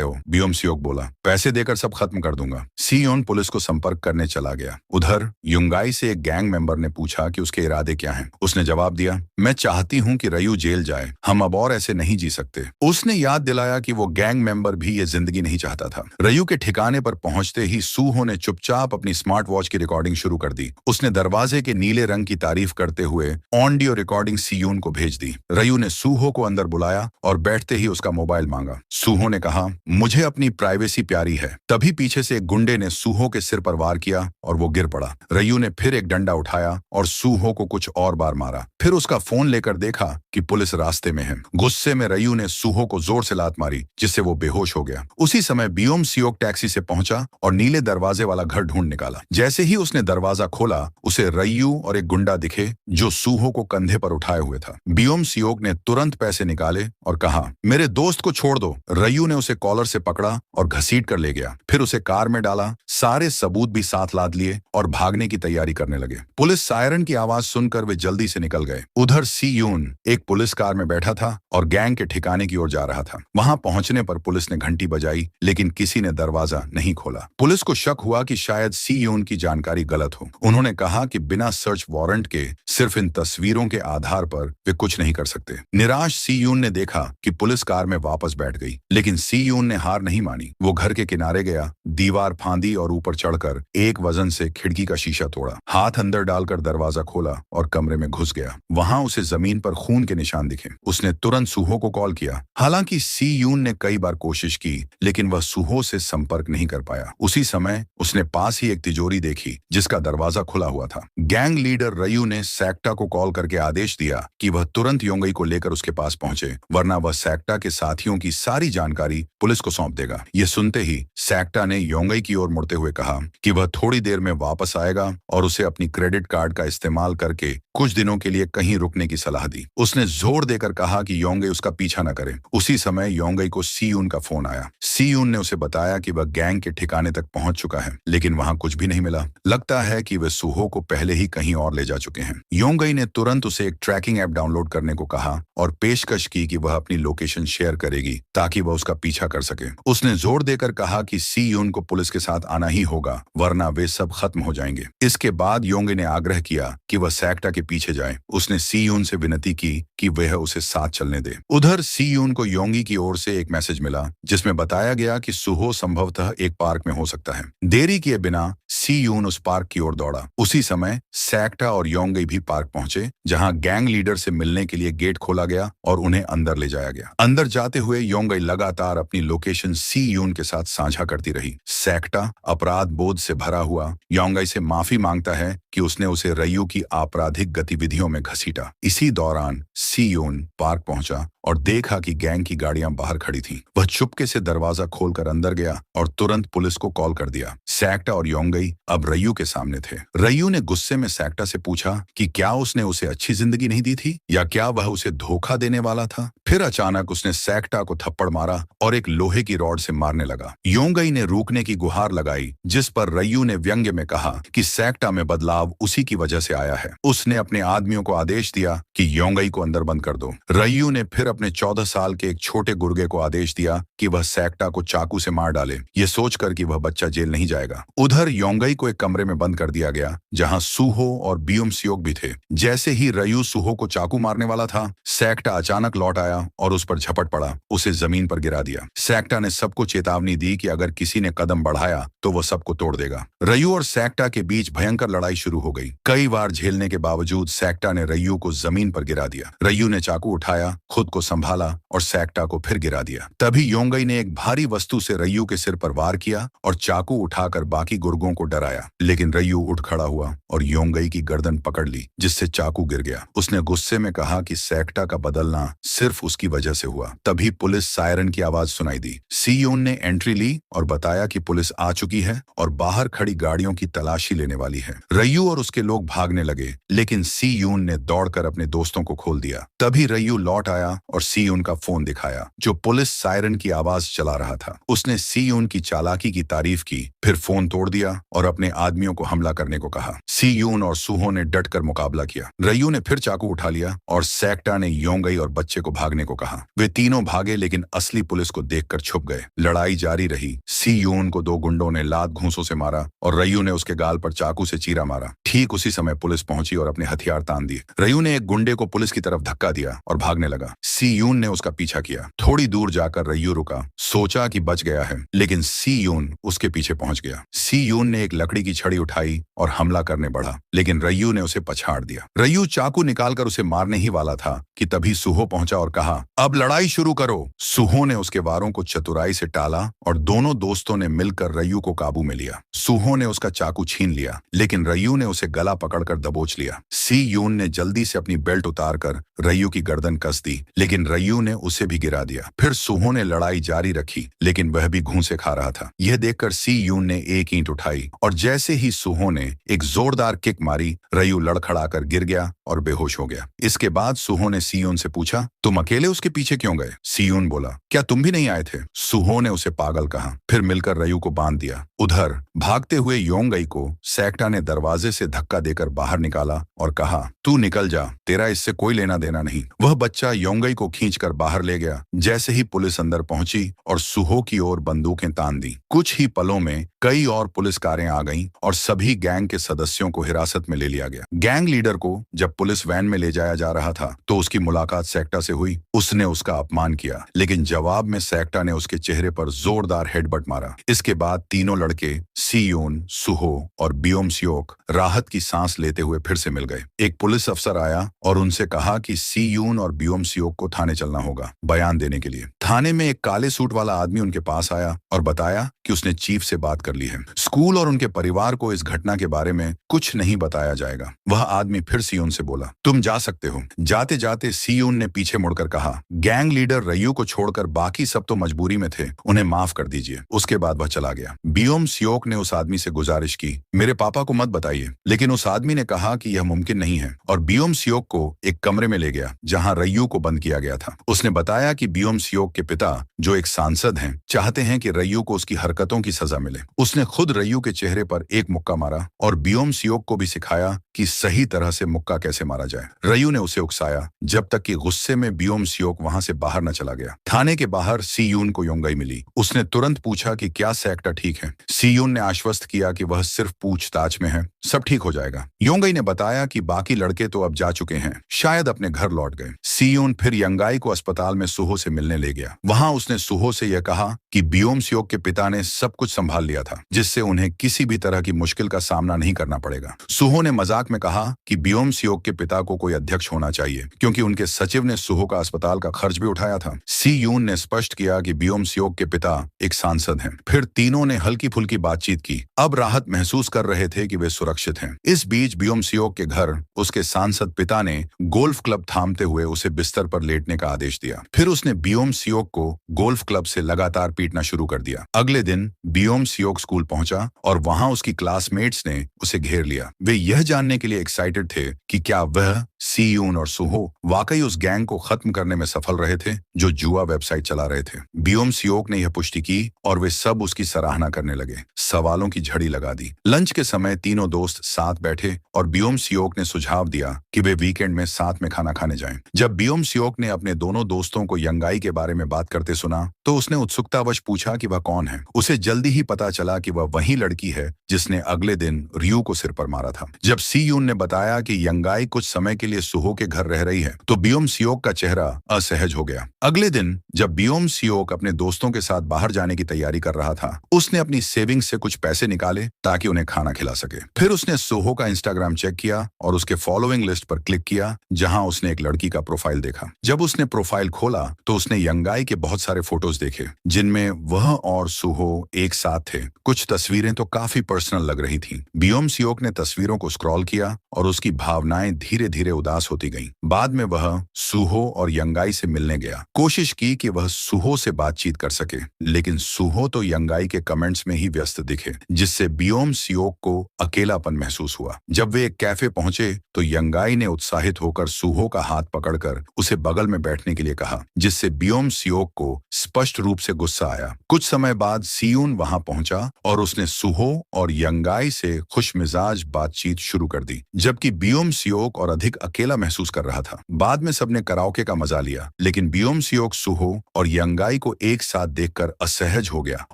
हो? बियोम सियोक बोला, पैसे देकर सब खत्म कर दूंगा। सीयून पुलिस को संपर्क करने चला गया। उधर युंगाई से एक गैंग मेंबर ने पूछा कि उसके इरादे क्या हैं। उसने जवाब दिया, मैं चाहती हूँ कि रय्यू जेल जाए, हम अब और ऐसे नहीं जी सकते। उसने याद दिलाया कि वो गैंग मेंबर भी ये जिंदगी नहीं चाहता था। रय्यू के ठिकाने पर पहुंचते ही सूहो ने चुपचाप अपनी स्मार्ट वॉच की रिकॉर्डिंग शुरू कर दी। उसने दरवाजे के नीले रंग की तारीफ करते हुए ऑडियो रिकॉर्डिंग सीयून को भेज दी। रय्यू ने सूहो को अंदर बुलाया और बैठते ही उसका मोबाइल मांगा। सूहो ने कहा, मुझे अपनी प्राइवेसी प्यारी है। तभी पीछे से एक गुंडे ने सूहो के सिर पर वार किया और वो गिर पड़ा। रय्यू ने फिर एक डंडा उठाया और सूहो को कुछ और बार मारा। फिर उसका फोन लेकर देखा कि पुलिस रास्ते में है। गुस्से में रय्यू ने सूहो को जोर से लात मारी जिससे वो बेहोश हो गया। उसी समय बियोम सियोक टैक्सी से पहुंचा और नीले दरवाजे वाला घर ढूंढ निकाला। जैसे ही उसने दरवाजा खोला उसे रय्यू और एक गुंडा दिखे जो सूहो को कंधे पर उठाए हुए था। बियोम सियोक ने तुरंत पैसे निकाले और कहा, मेरे दोस्त को छोड़ दो। रय्यू ने उसे कॉलर से पकड़ा और घसीट कर ले गया। फिर उसे कार में डाला, सारे सबूत भी साथ लाद लिए और भागने की तैयारी करने लगे। पुलिस सायरन की आवाज सुनकर वे जल्दी से निकल गए। उधर सीयून एक पुलिस कार में बैठा था और गैंग के ठिकाने की ओर जा रहा था। वहां पहुंचने पर पुलिस ने घंटी बजाई लेकिन किसी ने दरवाजा नहीं खोला। पुलिस को शक हुआ कि शायद सीयून की जानकारी गलत हो। उन्होंने कहा कि बिना सर्च वारंट के सिर्फ इन तस्वीरों के आधार पर वे कुछ नहीं कर सकते। निराश सीयून ने देखा कि पुलिस कार में वापस बैठ गई लेकिन सीयून ने हार नहीं मानी। वो घर के किनारे गया, दीवार फांदी और ऊपर चढ़कर एक वजन से खिड़की का शीशा तोड़ा। हाथ अंदर डालकर दरवाजा खोला और कमरे में घुस गया। वहां उसे जमीन पर खून के निशान दिखे। उसने तुरंत सूहो को कॉल किया। हालांकि सीयून ने कई बार कोशिश की लेकिन वह सूहो से संपर्क नहीं कर पाया। उसी समय उसने पास ही एक तिजोरी देखी जिसका दरवाजा खुला हुआ था। गैंग लीडर रय्यू ने सैक्टा को कॉल करके आदेश दिया कि वह तुरंत योंगई को लेकर उसके पास पहुंचे, वरना वह सैक्टा के साथियों की सारी जानकारी पुलिस को सौंप देगा। ये सुनते ही सैक्टा ने योंगई की ओर मुड़ते हुए कहा कि वह थोड़ी देर में वापस आएगा और उसे अपनी क्रेडिट कार्ड का इस्तेमाल करके कुछ दिनों के लिए कहीं रुकने की सलाह दी। उसने जोर देकर कहा कि योंगई उसका पीछा न करे। उसी समय योंगई को सीयून का फोन आया। सीयून ने उसे बताया कि वह गैंग के ठिकाने तक पहुंच चुका है लेकिन वहां कुछ भी नहीं मिला। लगता है कि वे सूहो को पहले ही कहीं और ले जा चुके हैं। योंगई ने तुरंत उसे एक ट्रैकिंग ऐप डाउनलोड करने को कहा और पेशकश की कि वह अपनी लोकेशन शेयर करेगी ताकि वह उसका पीछा कर सके। उसने जोर देकर कहा कि सीयून को पुलिस के साथ आना ही होगा वरना वे सब खत्म हो जाएंगे। इसके बाद योंगई ने आग्रह किया कि वह सैक्टा के पीछे जाए। उसने सीयून से विनती की कि वह उसे साथ चलने दे। उधर सीयून को योंगी की ओर से एक मैसेज मिला जिसमें बताया गया कि सूहो संभवतः एक पार्क में हो सकता है। देरी किए बिना सीयून उस पार्क की ओर दौड़ा। उसी समय सैक्टा और योंगई भी पार्क पहुंचे जहां गैंग लीडर से मिलने के लिए गेट खोला गया और उन्हें अंदर ले जाया गया। अंदर जाते हुए योंगई लगातार अपनी लोकेशन सीयून के साथ साझा करती रही। सैक्टा अपराध बोध से भरा हुआ योंगई से माफी मांगता है कि उसने उसे रय्यू की आपराधिक गतिविधियों में घसीटा। इसी दौरान सीयून पार्क पहुंचा और देखा कि गैंग की गाड़ियां बाहर खड़ी थीं। वह चुपके से दरवाजा खोलकर अंदर गया और तुरंत पुलिस को कॉल कर दिया। सैक्टा और योंगई अब रयू के सामने थे। रयू ने गुस्से में सैक्टा से पूछा कि क्या उसने उसे अच्छी जिंदगी नहीं दी थी या क्या वह उसे धोखा देने वाला था। फिर अचानक उसने सैक्टा को थप्पड़ मारा और एक लोहे की रॉड से मारने लगा। योंगई ने रोकने की गुहार लगाई, जिस पर रयू ने व्यंग्य में कहा कि सैक्टा में बदलाव उसी की वजह से आया है। उसने अपने आदमियों को आदेश दिया कि योंगई को अंदर बंद कर दो। रयू ने फिर अपने 14 साल के एक छोटे गुर्गे को आदेश दिया कि वह सैक्टा को चाकू से मार डाले, ये सोचकर कि वह बच्चा जेल नहीं जाएगा। उधर योंगई को एक कमरे में बंद कर दिया गया जहां सूहो और बियुम सियोक भी थे। जैसे ही रयू सूहो को चाकू मारने वाला था, सैक्टा अचानक लौट आया और उस पर झपट पड़ा, उसे जमीन पर गिरा दिया। सैक्टा ने सबको चेतावनी दी कि अगर किसी ने कदम बढ़ाया तो वह सबको तोड़ देगा। रयू और सैक्टा के बीच भयंकर लड़ाई शुरू हो गई। कई बार झेलने के बावजूद सैक्टा ने रयू को जमीन पर गिरा दिया। रयू ने चाकू उठाया, खुद को संभाला और सैक्टा को फिर गिरा दिया। तभी योंगई ने एक भारी वस्तु से रयू के सिर पर वार किया और चाकू उठाकर बाकी गुर्गों को डराया, लेकिन रयू उठ खड़ा हुआ और योंगई की गर्दन पकड़ ली, जिससे चाकू गिर गया। उसने गुस्से में कहा कि सैक्टा का बदलना सिर्फ उसकी वजह से हुआ। तभी पुलिस सायरन की आवाज सुनाई दी। सीयून ने एंट्री ली और बताया कि पुलिस आ चुकी है और बाहर खड़ी गाड़ियों की तलाशी लेने वाली है। रयू और उसके लोग भागने लगे, लेकिन सीयून ने दौड़कर अपने दोस्तों को खोल दिया। तभी रयू लौट आया और सीयून का फोन दिखाया, जो पुलिस सायरन की आवाज चला रहा था। उसने सीयून की चालाकी की तारीफ की, फिर फोन तोड़ दिया और अपने आदमियों को हमला करने को कहा। सीयून और सूहो ने डटकर मुकाबला किया। रयू ने फिर चाकू उठा लिया और सैक्टा ने योंगई और बच्चे को भागने को कहा। वे तीनों भागे, लेकिन असली पुलिस को देखकर छुप गए। लड़ाई जारी रही। सीयून को 2 गुंडों ने लात घूंसों से मारा और रयू ने उसके गाल पर चाकू से चीरा मारा। ठीक उसी समय पुलिस पहुंची और अपने हथियार तान दिए। रयू ने एक गुंडे को पुलिस की तरफ धक्का दिया और भागने लगा। सीयून ने उसका पीछा किया। थोड़ी दूर जाकर रयू रुका, सोचा कि बच गया है, लेकिन सीयून उसके पीछे पहुंच गया। सीयून ने एक लकड़ी की छड़ी उठाई और हमला करने बढ़ा, लेकिन रयू ने उसे पछाड़ दिया। रयू चाकू निकालकर उसे मारने ही वाला था कि तभी सूहो पहुंचा और कहा, अब लड़ाई शुरू करो। सूहो ने उसके वारों को चतुराई से टाला और दोनों दोस्तों ने मिलकर रयू को काबू में लिया। सूहो ने उसका चाकू छीन लिया, लेकिन रयू ने उसे गला पकड़कर दबोच लिया। सीयून ने जल्दी से अपनी बेल्ट उतारकर रयू की गर्दन कस दी, लेकिन रयू ने उसे भी गिरा दिया। फिर सूहो ने लड़ाई जारी रखी, लेकिन वह भी घूंसे खा रहा था। यह देखकर सीयून ने एक ईंट उठाई और जैसे ही सूहो ने एक जोरदार किक मारी, रयू लड़खड़ाकर गिर गया और बेहोश हो गया। इसके बाद सूहो ने सीयून से पूछा, तुम अकेले उसके पीछे क्यों गए? सीयून बोला, क्या तुम भी नहीं आए थे? सूहो ने उसे पागल कहा, फिर मिलकर रयू को बांध दिया। उधर भागते हुए योंगई को सैक्टा ने दरवाजे से धक्का देकर बाहर निकाला और कहा, तू निकल जा, तेरा इससे कोई लेना देना नहीं। वह बच्चा योंगई को खींचकर बाहर ले गया। जैसे ही पुलिस अंदर पहुंची और सूहो की ओर बंदूकें तान दी, कुछ ही पलों में कई और पुलिस कारें आ गईं और सभी गैंग के सदस्यों को हिरासत में ले लिया गया। गैंग लीडर को जब पुलिस वैन में ले जाया जा रहा था तो उसकी मुलाकात सैक्टा से हुई। उसने उसका अपमान किया, लेकिन जवाब में सैक्टा ने उसके चेहरे पर जोरदार हेडबट मारा। इसके बाद तीनों लड़के सीयून, सूहो और बियोम सियोक राहत की सांस लेते हुए फिर से मिल गए। एक पुलिस अफसर आया और उनसे कहा कि सीयून और बियोम सियोक को थाने चलना होगा बयान देने के लिए। थाने में एक काले सूट वाला आदमी उनके पास आया और बताया कि उसने चीफ से बात कर ली है। स्कूल और उनके परिवार को इस घटना के बारे में कुछ नहीं बताया जाएगा। वह आदमी फिर सीयून से बोला, तुम जा सकते हो। जाते जाते सीयून ने पीछे मुड़कर कहा, गैंग लीडर रयू को छोड़कर बाकी सब तो मजबूरी में थे, उन्हें माफ कर दीजिए। उसके बाद वह चला गया। बियोम सियोक ने उस आदमी से गुजारिश की, मेरे पापा को मत बताइए, लेकिन उस आदमी ने कहा कि यह मुमकिन नहीं है और बियोम सियोक को एक कमरे में ले गया जहां रयू को बंद किया गया था। उसने बताया कि बियोम सियोक के पिता, जो एक सांसद हैं, चाहते हैं कि रयू को उसकी हरकतों की सजा मिले। उसने खुद रयू के चेहरे पर एक मुक्का मारा और बियोम सियोक को भी सिखाया कि सही तरह से मुक्का कैसे मारा जाए। रयू ने उसे उकसाया जब तक कि गुस्से में बियोम सियोक वहां से बाहर न चला गया। थाने के बाहर सीयून को योंगई मिली। उसने तुरंत पूछा कि क्या सैक्टा ठीक है। सीयून ने आश्वस्त किया कि वह सिर्फ पूछताछ में है, सब ठीक हो जाएगा। योंगई ने बताया कि बाकी लड़के तो अब जा चुके हैं, शायद अपने घर लौट गए। सीयून फिर यंगाई को अस्पताल में सूहो से मिलने ले गया। गया। वहां उसने सुहो से यह कहा कि बियोम सियोक के पिता ने सब कुछ संभाल लिया था, जिससे उन्हें किसी भी तरह की मुश्किल का सामना नहीं करना पड़ेगा। सुहो ने मजाक में कहा कि बियोम सियोक के पिता को कोई अध्यक्ष होना चाहिए, क्योंकि उनके सचिव ने सुहो का अस्पताल का खर्च भी उठाया था। सी यून ने स्पष्ट किया कि बियोम सियोक के पिता एक सांसद हैं। फिर तीनों ने हल्की फुल्की बातचीत की। अब राहत महसूस कर रहे थे कि वे सुरक्षित हैं। इस बीच बियोम सियोक के घर उसके सांसद पिता ने गोल्फ क्लब थामते हुए उसे बिस्तर पर लेटने का आदेश दिया। फिर उसने बियोम सियोक को गोल्फ क्लब से लगातार पीटना शुरू कर दिया। अगले दिन बियोम सियोक स्कूल पहुंचा और वहां उसकी क्लासमेट्स ने उसे घेर लिया। वे यह जानने के लिए एक्साइटेड थे कि क्या वह सी यून और सुहो वाकई उस गैंग को खत्म करने में सफल रहे थे जो जुआ वेबसाइट चला रहे थे। बियोम सियोक ने यह पुष्टि की और वे सब उसकी सराहना करने लगे। सवालों की झड़ी लगा दी। लंच के समय तीनों दोस्त साथ बैठे और बियोम सियोक ने सुझाव दिया कि वे वीकेंड में साथ में खाना खाने जाएं। जब बियोम सियोक ने अपने दोनों दोस्तों को यंगाई के बारे में बात करते सुना तो उसने उत्सुकतावश पूछा कि वह कौन है। उसे जल्दी ही पता चला कि वह वही लड़की है जिसने अगले दिन रियू को सिर पर मारा था। जब सी यून ने बताया कि यंगाई कुछ समय के लिए सुहो के घर रह रही है तो बियोम सियोक का चेहरा असहज हो गया। अगले दिन जब बियोम सियोक अपने दोस्तों के साथ बाहर जाने की तैयारी कर रहा था, उसने अपनी सेविंग्स से कुछ पैसे निकाले ताकि उन्हें खाना खिला सके। फिर उसने सुहो का इंस्टाग्राम चेक किया और उसके फॉलोइंग लिस्ट पर क्लिक किया, जहां उसने एक लड़की का प्रोफाइल देखा। जब उसने प्रोफाइल खोला तो उसने यंगाई के बहुत सारे फोटोज देखे जिनमें वह और सुहो एक साथ थे। कुछ तस्वीरें तो काफी पर्सनल लग रही थीं। बियोम सियोक ने तस्वीरों को स्क्रॉल किया और उसकी भावनाएं धीरे धीरे उदास होती गईं। बाद में वह सुहो और यंगाई से मिलने गया। कोशिश की कि वह सुहो से बातचीत कर सके, लेकिन सुहो तो यंगाई के कमेंट्स में ही व्यस्त दिखे, जिससे बियोम सियोक को अकेलापन महसूस हुआ। जब वे एक कैफे पहुंचे तो यंगाई ने उत्साहित होकर सुहो का हाथ पकड़कर उसे बगल में बैठने के लिए कहा, जिससे बियोम सियोक को स्पष्ट रूप से गुस्सा आया। कुछ समय बाद सियून वहां पहुंचा और उसने सुहो और यंगाई से खुशमिजाज बातचीत शुरू कर दी, जबकि बियोम सियोक और अधिक अकेला महसूस कर रहा था। बाद में सबने कराओके का मजा लिया, लेकिन बियोम सियोक सुहो और यंगाई को एक साथ देखकर असहज हो गया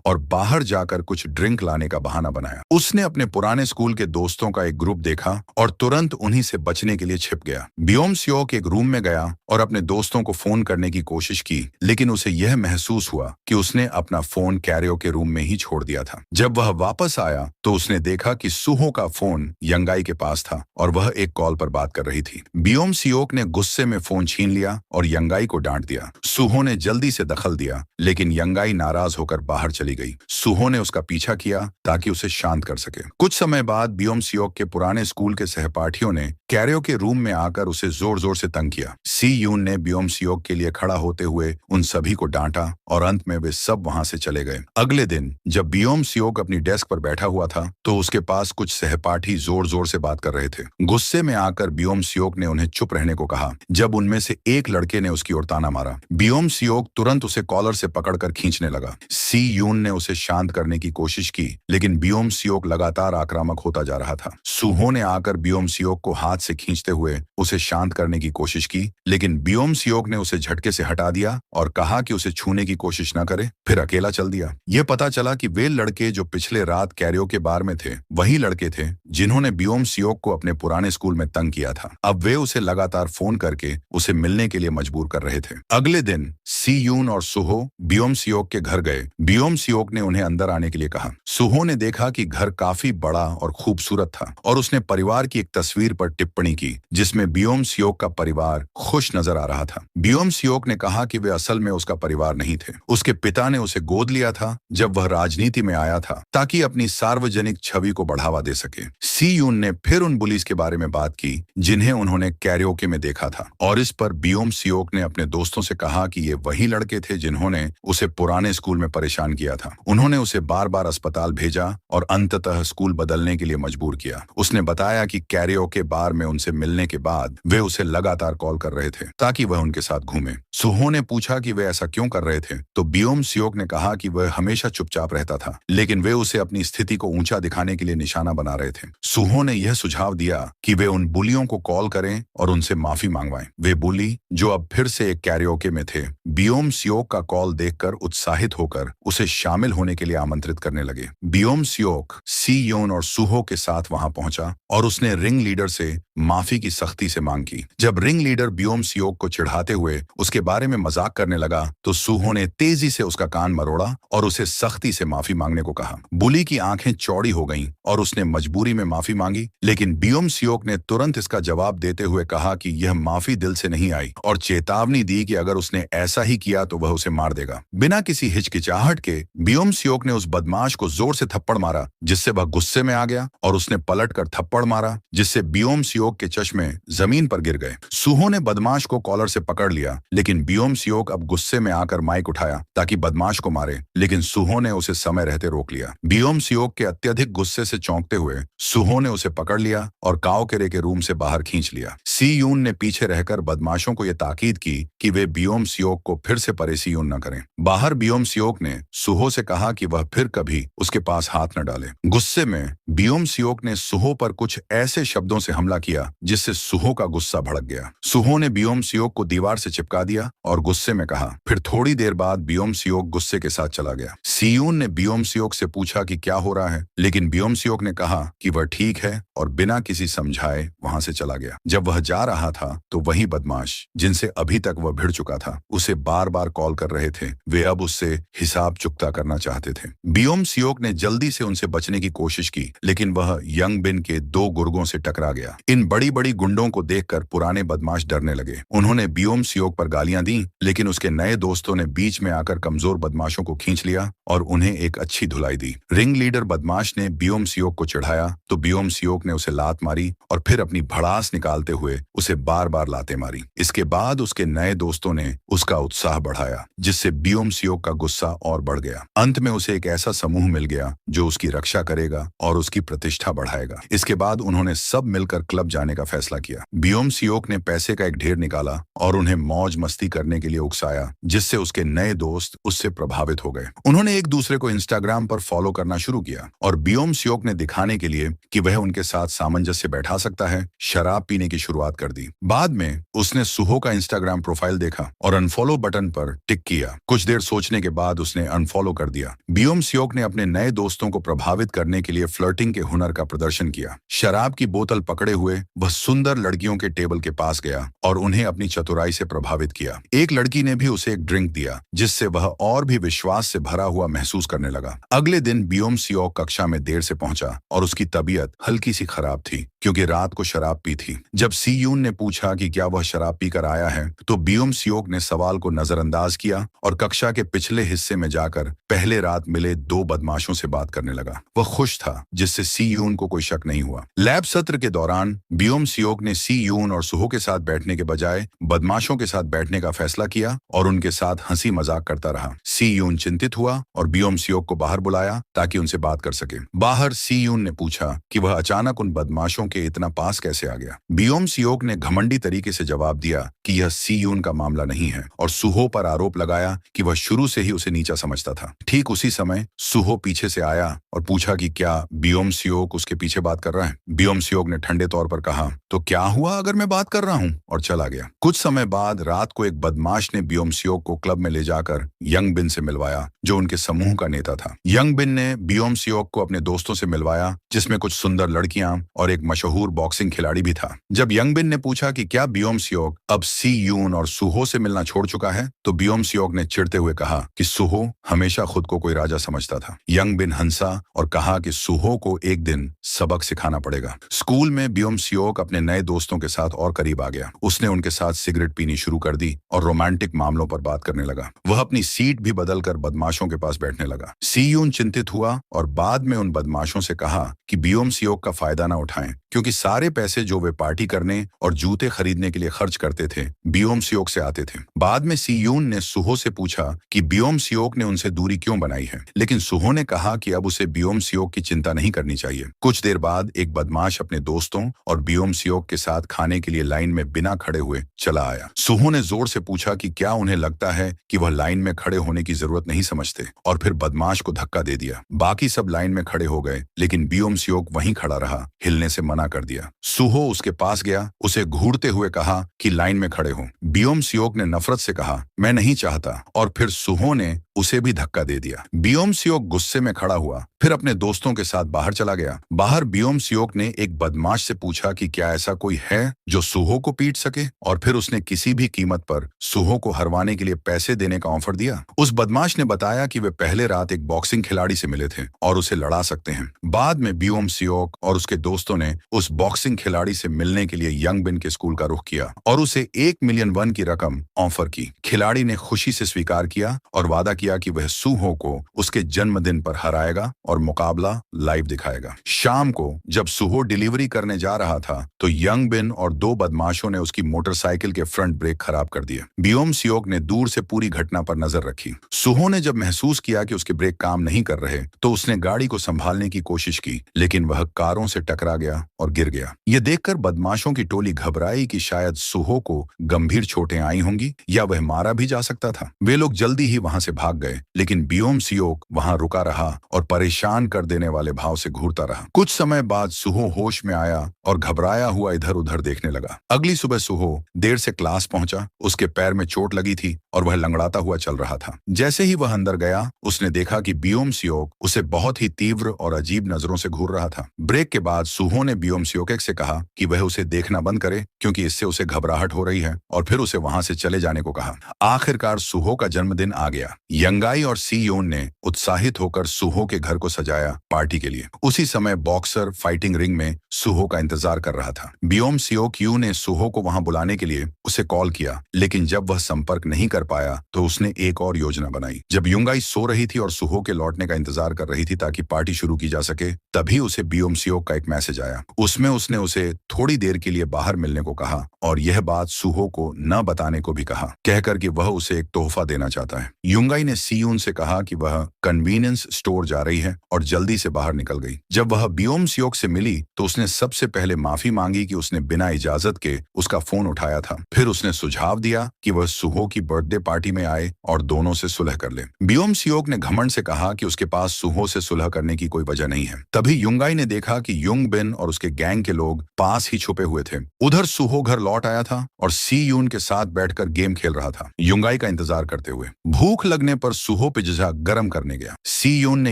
और बाहर जाकर कुछ ड्रिंक लाने का बहाना बनाया। उसने अपने पुराने स्कूल के दोस्तों का एक ग्रुप देखा और तुरंत उन्हीं से बचने के लिए छिप गया। बियोम सियोक एक रूम में गया और अपने दोस्तों को फोन करने की कोशिश की, लेकिन उसे यह महसूस हुआ कि उसने अपना फोन कैरियोके रूम में ही छोड़ दिया था। जब वह वापस आया तो उसने देखा कि सुहो का फोन यंगाई के पास था और वह एक कॉल पर बात कर रही थी। बियोम सियोक ने गुस्से में फोन छीन लिया और यंगाई को डांट दिया। सुहो ने जल्दी से दखल दिया, लेकिन यंगाई नाराज होकर बाहर चली गई। सुहो ने उसका पीछा किया ताकि उसे शांत कर सके। कुछ समय बाद बियोम सियोक के पुराने स्कूल के सहपाठियों ने कैरियोके रूम में आकर उसे जोर जोर से तंग किया। सी यून ने बियोम सियोक के लिए खड़ा होते हुए उन सभी को डांटा और अंत में वे सब वहां से चले गए। अगले दिन जब बियोम सियोक अपनी डेस्क पर बैठा हुआ था तो उसके पास कुछ सहपाठी जोर जोर से बात कर रहे थे। गुस्से में आकर बियोम सियोक ने उन्हें चुप रहने को कहा। जब उनमें से एक लड़के ने उसकी ओर ताना मारा, बियोम सियोक तुरंत उसे कॉलर से पकड़कर खींचने लगा। सी यून ने उसे शांत करने की कोशिश की, लेकिन बियोम सियोक लगातार आक्रामक होता जा रहा था। सुहो ने आकर बियोम सियोक को हाथ से खींचते हुए उसे शांत करने की कोशिश की, लेकिन बियोम सियोक ने उसे झटके से हटा दिया और कहा कि उसे छूने की कोशिश न करे, फिर अकेला चल दिया। यह पता चला कि वे लड़के जो पिछले रात कैरियोके बार में थे वही लड़के थे जिन्होंने बियोम सियोक को अपने पुराने स्कूल में तंग किया था। अब वे उसे लगातार फोन करके उसे मिलने के लिए मजबूर कर रहे थे। अगले दिन सी यून और सुहो बियोम सियोक के घर गए। बियोम सियोक ने उन्हें अंदर आने के लिए कहा। सुहो ने देखा कि घर काफी बड़ा और खूबसूरत था और उसने परिवार की एक तस्वीर पर टिप्पणी की जिसमें बियोम सियोक का परिवार खुश नजर आ रहा था। बियोम सियोक ने कहा कि वे असल में उसका परिवार नहीं थे। उसके पिता ने उसे गोद लिया था जब वह राजनीति में आया था ताकि अपनी सार्वजनिक छवि को बढ़ावा दे सके। सी यून ने फिर उन बुलीज के बारे में बात की जिन्हें उन्होंने कैरियोके में देखा था और इस पर बियोम सियोक ने अपने दोस्तों से कहा कि ये वही लड़के थे जिन्होंने उसे पुराने स्कूल में परेशान किया था। उन्होंने उसे बार बार अस्पताल भेजा और अंततः स्कूल बदलने के लिए मजबूर किया। उसने बताया कि कैरियोके बार में उनसे मिलने के बाद वे उसे लगातार कॉल कर रहे थे ताकि वह उनके साथ घूमे। सुहो ने पूछा कि वे ऐसा क्यों कर रहे थे तो बियोम सियोक ने कहा कि वह हमेशा चुपचाप रहता था, लेकिन वे उसे अपनी स्थिति को ऊंचा दिखाने के लिए निशाना बना रहे थे। सुहो ने यह सुझाव दिया कि वे उन बुलियों को कॉल करें और उनसे माफी मांगवाएं। वे बुली जो अब फिर से एक कैरियोके में थे बियोम सियोक का कॉल देखकर उत्साहित होकर उसे शामिल होने के लिए आमंत्रित करने लगे। बियोम सियोक सी यून और सुहो के साथ वहां पहुंचा और उसने रिंग लीडर से माफी की सख्ती से मांग की। जब रिंग लीडर बियोम सियोक को चिढ़ाते हुए उसके बारे में मजाक करने लगा तो सूहो ने तेजी से उसका कान मरोड़ा और उसे सख्ती से माफी मांगने को कहा। बुली की आंखें चौड़ी हो गईं और उसने मजबूरी में माफी मांगी, लेकिन बियोम सियोक ने तुरंत इसका जवाब देते हुए कहा कि यह माफी दिल से नहीं आई और चेतावनी दी कि अगर उसने ऐसा ही किया तो वह उसे मार देगा। बिना किसी हिचकिचाहट के बियोम सियोक ने उस बदमाश को जोर से थप्पड़ मारा, जिससे वह गुस्से में आ गया और उसने पलटकर थप्पड़ मारा, जिससे बियोम सियोक के चश्मे जमीन पर गिर गए। सूहो ने बदमाश को कॉलर से पकड़ लिया, लेकिन बियोम सियोक अब गुस्से में आकर माइक उठाया ताकि बदमाश को मारे, लेकिन सूहो ने उसे समय रहते रोक लिया। बियोम सियोक के अत्यधिक गुस्से से चौंकते हुए सूहो ने उसे पकड़ लिया और काओकेरे के रूम से बाहर खींच लिया। सी यून ने पीछे रहकर बदमाशों को यह ताकीद की कि वे बियोम सियोक को फिर से परेशान न करें। बाहर बियोम सियोक ने सूहो से कहा कि वह फिर कभी उसके पास हाथ न डाले। गुस्से में बियोम सियोक ने सूहो पर कुछ ऐसे शब्दों से हमला किया जिससे सूहो का गुस्सा भड़क गया। सूहो ने बियोम सियोक को दीवार से चिपका दिया और गुस्से में कहा। फिर थोड़ी देर बाद बियोम सियोक गुस्से के साथ चला गया। सीयून ने बियोम सियोक से पूछा कि क्या हो रहा है, लेकिन बियोम सियोक ने कहा कि वह ठीक है और बिना किसी समझाए वहां से चला गया। जब वह जा रहा था तो वही बदमाश जिनसे अभी तक वह भिड़ चुका था उसे बार बार कॉल कर रहे थे। वे अब उससे हिसाब चुकता करना चाहते थे। बियोम सियोक ने जल्दी से उनसे बचने की कोशिश की, लेकिन वह यंग बिन के 2 गुर्गों से टकरा गया। इन बड़ी बड़ी गुंडों को देखकर पुराने बदमाश डरने लगे। उन्होंने बियोम सियोक पर गालियां दी, लेकिन उसके नए दोस्तों ने बीच में आकर कमजोर बदमाशों को खींच लिया और उन्हें एक अच्छी धुलाई दी। रिंग लीडर बदमाश ने बियोम सियोक को चिढ़ाया तो बियोम सियोक ने उसे लात मारी और फिर अपनी भड़ास निकालते हुए उसे बार बार लातें मारी। इसके बाद उसके नए दोस्तों ने उसका उत्साह बढ़ाया, जिससे बियोम सियोक का गुस्सा और बढ़ गया। अंत में उसे एक ऐसा समूह मिल गया जो उसकी रक्षा करेगा और उसकी प्रतिष्ठा बढ़ाएगा। इसके बाद उन्होंने सब मिलकर क्लब जाने का फैसला किया। बियोम सियोक ने पैसे का एक ढेर निकाला और उन्हें मौज मस्ती करने के लिए उकसाया, जिससे उसके नए दोस्त उससे प्रभावित हो गए। उन्होंने एक दूसरे को इंस्टाग्राम पर फॉलो करना शुरू किया और बियोम सियोक ने दिखाने के लिए कि वह उनके साथ सामंजस्य बैठा सकता है, शराब पीने की शुरुआत कर दी। बाद में उसने सूहो का इंस्टाग्राम प्रोफाइल देखा और अनफॉलो बटन पर टिक किया। कुछ देर सोचने के बाद उसने अनफॉलो कर दिया। बियोम सियोक ने अपने नए दोस्तों को प्रभावित करने के लिए फ्लर्टिंग के हुनर का प्रदर्शन किया। शराब की बोतल पकड़े हुए वह सुंदर लड़कियों के टेबल के पास गया और उन्हें अपनी चतुराई से प्रभावित किया। एक लड़की ने भी उसे एक ड्रिंक दिया, जिससे वह और भी विश्वास से भरा हुआ महसूस करने लगा। अगले दिन बियोम सियोक कक्षा में देर से पहुंचा और उसकी तबीयत हल्की सी खराब थी, क्योंकि रात को शराब पी थी। जब सी यून ने पूछा कि क्या वह शराब पीकर आया है, तो बियोम सियोक ने सवाल को नजरअंदाज किया और कक्षा के पिछले हिस्से में जाकर पहले रात मिले 2 बदमाशों से बात करने लगा। वह खुश था, जिससे सी यून को कोई शक नहीं हुआ। लैब सत्र के दौरान बियोम सियोक ने सी यून और सूहो के साथ बैठने के बजाय बदमाशों के साथ बैठने का फैसला किया और उनके साथ हंसी मजाक करता रहा। सी यून चिंतित हुआ और बियोम सियोक को बाहर बुलाया ताकि उनसे बात कर सके। बाहर सी यून ने पूछा कि वह अचानक उन बदमाशों के इतना पास कैसे आ गया। बियोम सियोक ने घमंडी तरीके से जवाब दिया कि यह सी यून का मामला नहीं है और सूहो पर आरोप लगाया कि वह शुरू से ही उसे नीचा समझता था। ठीक उसी समय सूहो पीछे से आया और पूछा कि क्या बियोम सियोक उसके पीछे बात कर रहा है। बियोम सियोक ने ठंडे तौर पर कहा, तो क्या हुआ अगर मैं बात कर रहा हूँ, और चला गया। कुछ समय बाद रात को एक बदमाश ने बियोम सियोक को क्लब में ले जाकर यंग बिन से मिलवाया, जो उनके समूह का नेता था। यंग बिन ने बियोम सियोक को अपने दोस्तों से मिलवाया, जिसमें कुछ सुंदर लड़कियां और एक मशहूर बॉक्सिंग खिलाड़ी भी था। जब यंग बिन ने पूछा कि क्या बियोम सियोक अब सी यून और सूहो से मिलना छोड़ चुका है, तो बियोम सियोक ने चिढ़ते हुए कहा कि सूहो हमेशा खुद को कोई राजा समझता था। यंग बिन हंसा और कहा कि सूहो को एक दिन सबक सिखाना पड़ेगा। स्कूल में बियोम सियोक अपने नए दोस्तों के साथ और करीब आ गया। उसने उनके साथ सिगरेट पीनी शुरू कर दी और रोमांटिक मामलों पर बात करने लगा। वह अपनी सीट भी बदलकर बदमाशों के पास बैठने लगा। सी यून चिंतित हुआ और बाद में उन बदमाशों से कहा कि बियोम सियोक का फायदा ना उठाएं, क्योंकि सारे पैसे जो वे पार्टी करने और जूते खरीदने के लिए खर्च करते थे बियोम सियोक से आते थे। बाद में सी यून ने सूहो से पूछा कि बियोम सियोक ने उनसे दूरी क्यों बनाई है, लेकिन सूहो ने कहा कि अब उसे बियोम सियोक की चिंता नहीं करनी चाहिए। कुछ देर बाद एक बदमाश अपने दोस्तों और बियोम सियोक के साथ खाने के लिए लाइन में बिना खड़े हुए चला आया। सूहो ने जोर से पूछा कि क्या उन्हें लगता है कि वह लाइन में खड़े होने की जरूरत नहीं समझते, और फिर बदमाश को धक्का दे दिया। बाकी सब लाइन में खड़े हो गए, लेकिन बियोम सियोक वहीं खड़ा रहा, हिलने से मना कर दिया। सूहो उसके पास गया, उसे घूरते हुए कहा कि लाइन में खड़े हो। बियोम सियोक ने नफरत से कहा, मैं नहीं चाहता, और फिर सूहो ने उसे भी धक्का दे दिया। बियोम सियोक गुस्से में खड़ा हुआ, फिर अपने दोस्तों के साथ बाहर चला गया। बाहर बियोम सियोक ने एक बदमाश से पूछा कि क्या ऐसा कोई है जो सुहो को पीट सके, और फिर उसने किसी भी कीमत पर सुहो को हरवाने के लिए पैसे देने का ऑफर दिया। उस बदमाश ने बताया कि वे पहले रात एक बॉक्सिंग खिलाड़ी से मिले थे और उसे लड़ा सकते हैं। बाद में बियोम सियोक और उसके दोस्तों ने उस बॉक्सिंग खिलाड़ी से मिलने के लिए यंग बिन के स्कूल का रुख किया और उसे 1 मिलियन वन की रकम ऑफर की। खिलाड़ी ने खुशी से स्वीकार किया और वादा किया कि वह सुहो को उसके जन्मदिन पर हराएगा और मुकाबला लाइव दिखाएगा। शाम को जब सुहो डिलीवरी करने जा रहा था तो यंग बिन और 2 बदमाशों ने उसकी मोटरसाइकिल के फ्रंट ब्रेक खराब कर दिए। बियोम सियोक ने दूर से पूरी घटना पर नजर रखी। सुहो ने जब महसूस किया कि उसके ब्रेक काम नहीं कर रहे तो उसने गाड़ी को संभालने की कोशिश की, लेकिन वह कारों से टकरा गया और गिर गया। यह देखकर बदमाशों की टोली घबराई कि शायद सुहो को गंभीर चोटें आई होंगी या वह मारा भी जा सकता था। वे लोग जल्दी ही वहां से भाग गए, लेकिन बियोम सियोक वहां रुका रहा और परेशान कर देने वाले भाव से घूरता रहा। कुछ समय बाद सुहो होश में आया और घबराया हुआ इधर उधर देखने लगा। अगली सुबह सुहो देर से क्लास पहुंचा। उसके पैर में चोट लगी थी और वह लंगड़ाता हुआ चल रहा था। जैसे ही वह अंदर गया उसने देखा कि बियोम सियोक उसे बहुत ही तीव्र और अजीब नजरों से घूर रहा था। ब्रेक के बाद सुहो ने बियोम सियोक से कहा कि वह उसे देखना बंद करे क्योंकि इससे उसे घबराहट हो रही है, और फिर उसे वहां से चले जाने को कहा। आखिरकार सुहो का जन्मदिन आ गया। यंगाई और सी यून ने उत्साहित होकर सुहो के घर को सजाया पार्टी के लिए। उसी समय बॉक्सर फाइटिंग रिंग में सुहो का इंतजार कर रहा था। बियोम सियोक यू ने सुहो को वहां बुलाने के लिए उसे कॉल किया, लेकिन जब वह संपर्क नहीं कर पाया तो उसने एक और योजना बनाई। जब युंगाई सो रही थी और सुहो के लौटने का इंतजार कर रही थी ताकि पार्टी शुरू की जा सके, तभी उसे बियोम सियोक का एक मैसेज आया। उसमें उसने उसे थोड़ी देर के लिए बाहर मिलने को कहा और यह बात सुहो को न बताने को भी कहा, कहकर कि वह उसे एक तोहफा देना चाहता है। युंगाई ने सीयून से कहा कि वह कन्वीनियंस स्टोर जा रही है और जल्दी से बाहर निकल गई। जब वह बियोम सियोक से मिली तो उसने सबसे पहले माफी मांगी कि उसने बिना इजाजत के उसका फोन उठाया था। फिर उसने सुझाव दिया कि वह सुहो की बर्थडे पार्टी में आए और दोनों से सुलह कर ले। बियोम सियोक ने घमंड से कहा कि उसके पास सुहो से सुलह करने की कोई वजह नहीं है। तभी युंगाई ने देखा कि युंग बिन और उसके गैंग के लोग पास ही छुपे हुए थे। उधर सुहो घर लौट आया था और सी यून के साथ बैठकर गेम खेल रहा था, युंगाई का इंतजार करते हुए। भूख लगने पर सुहो पिज्जा गरम करने गया। सी यून ने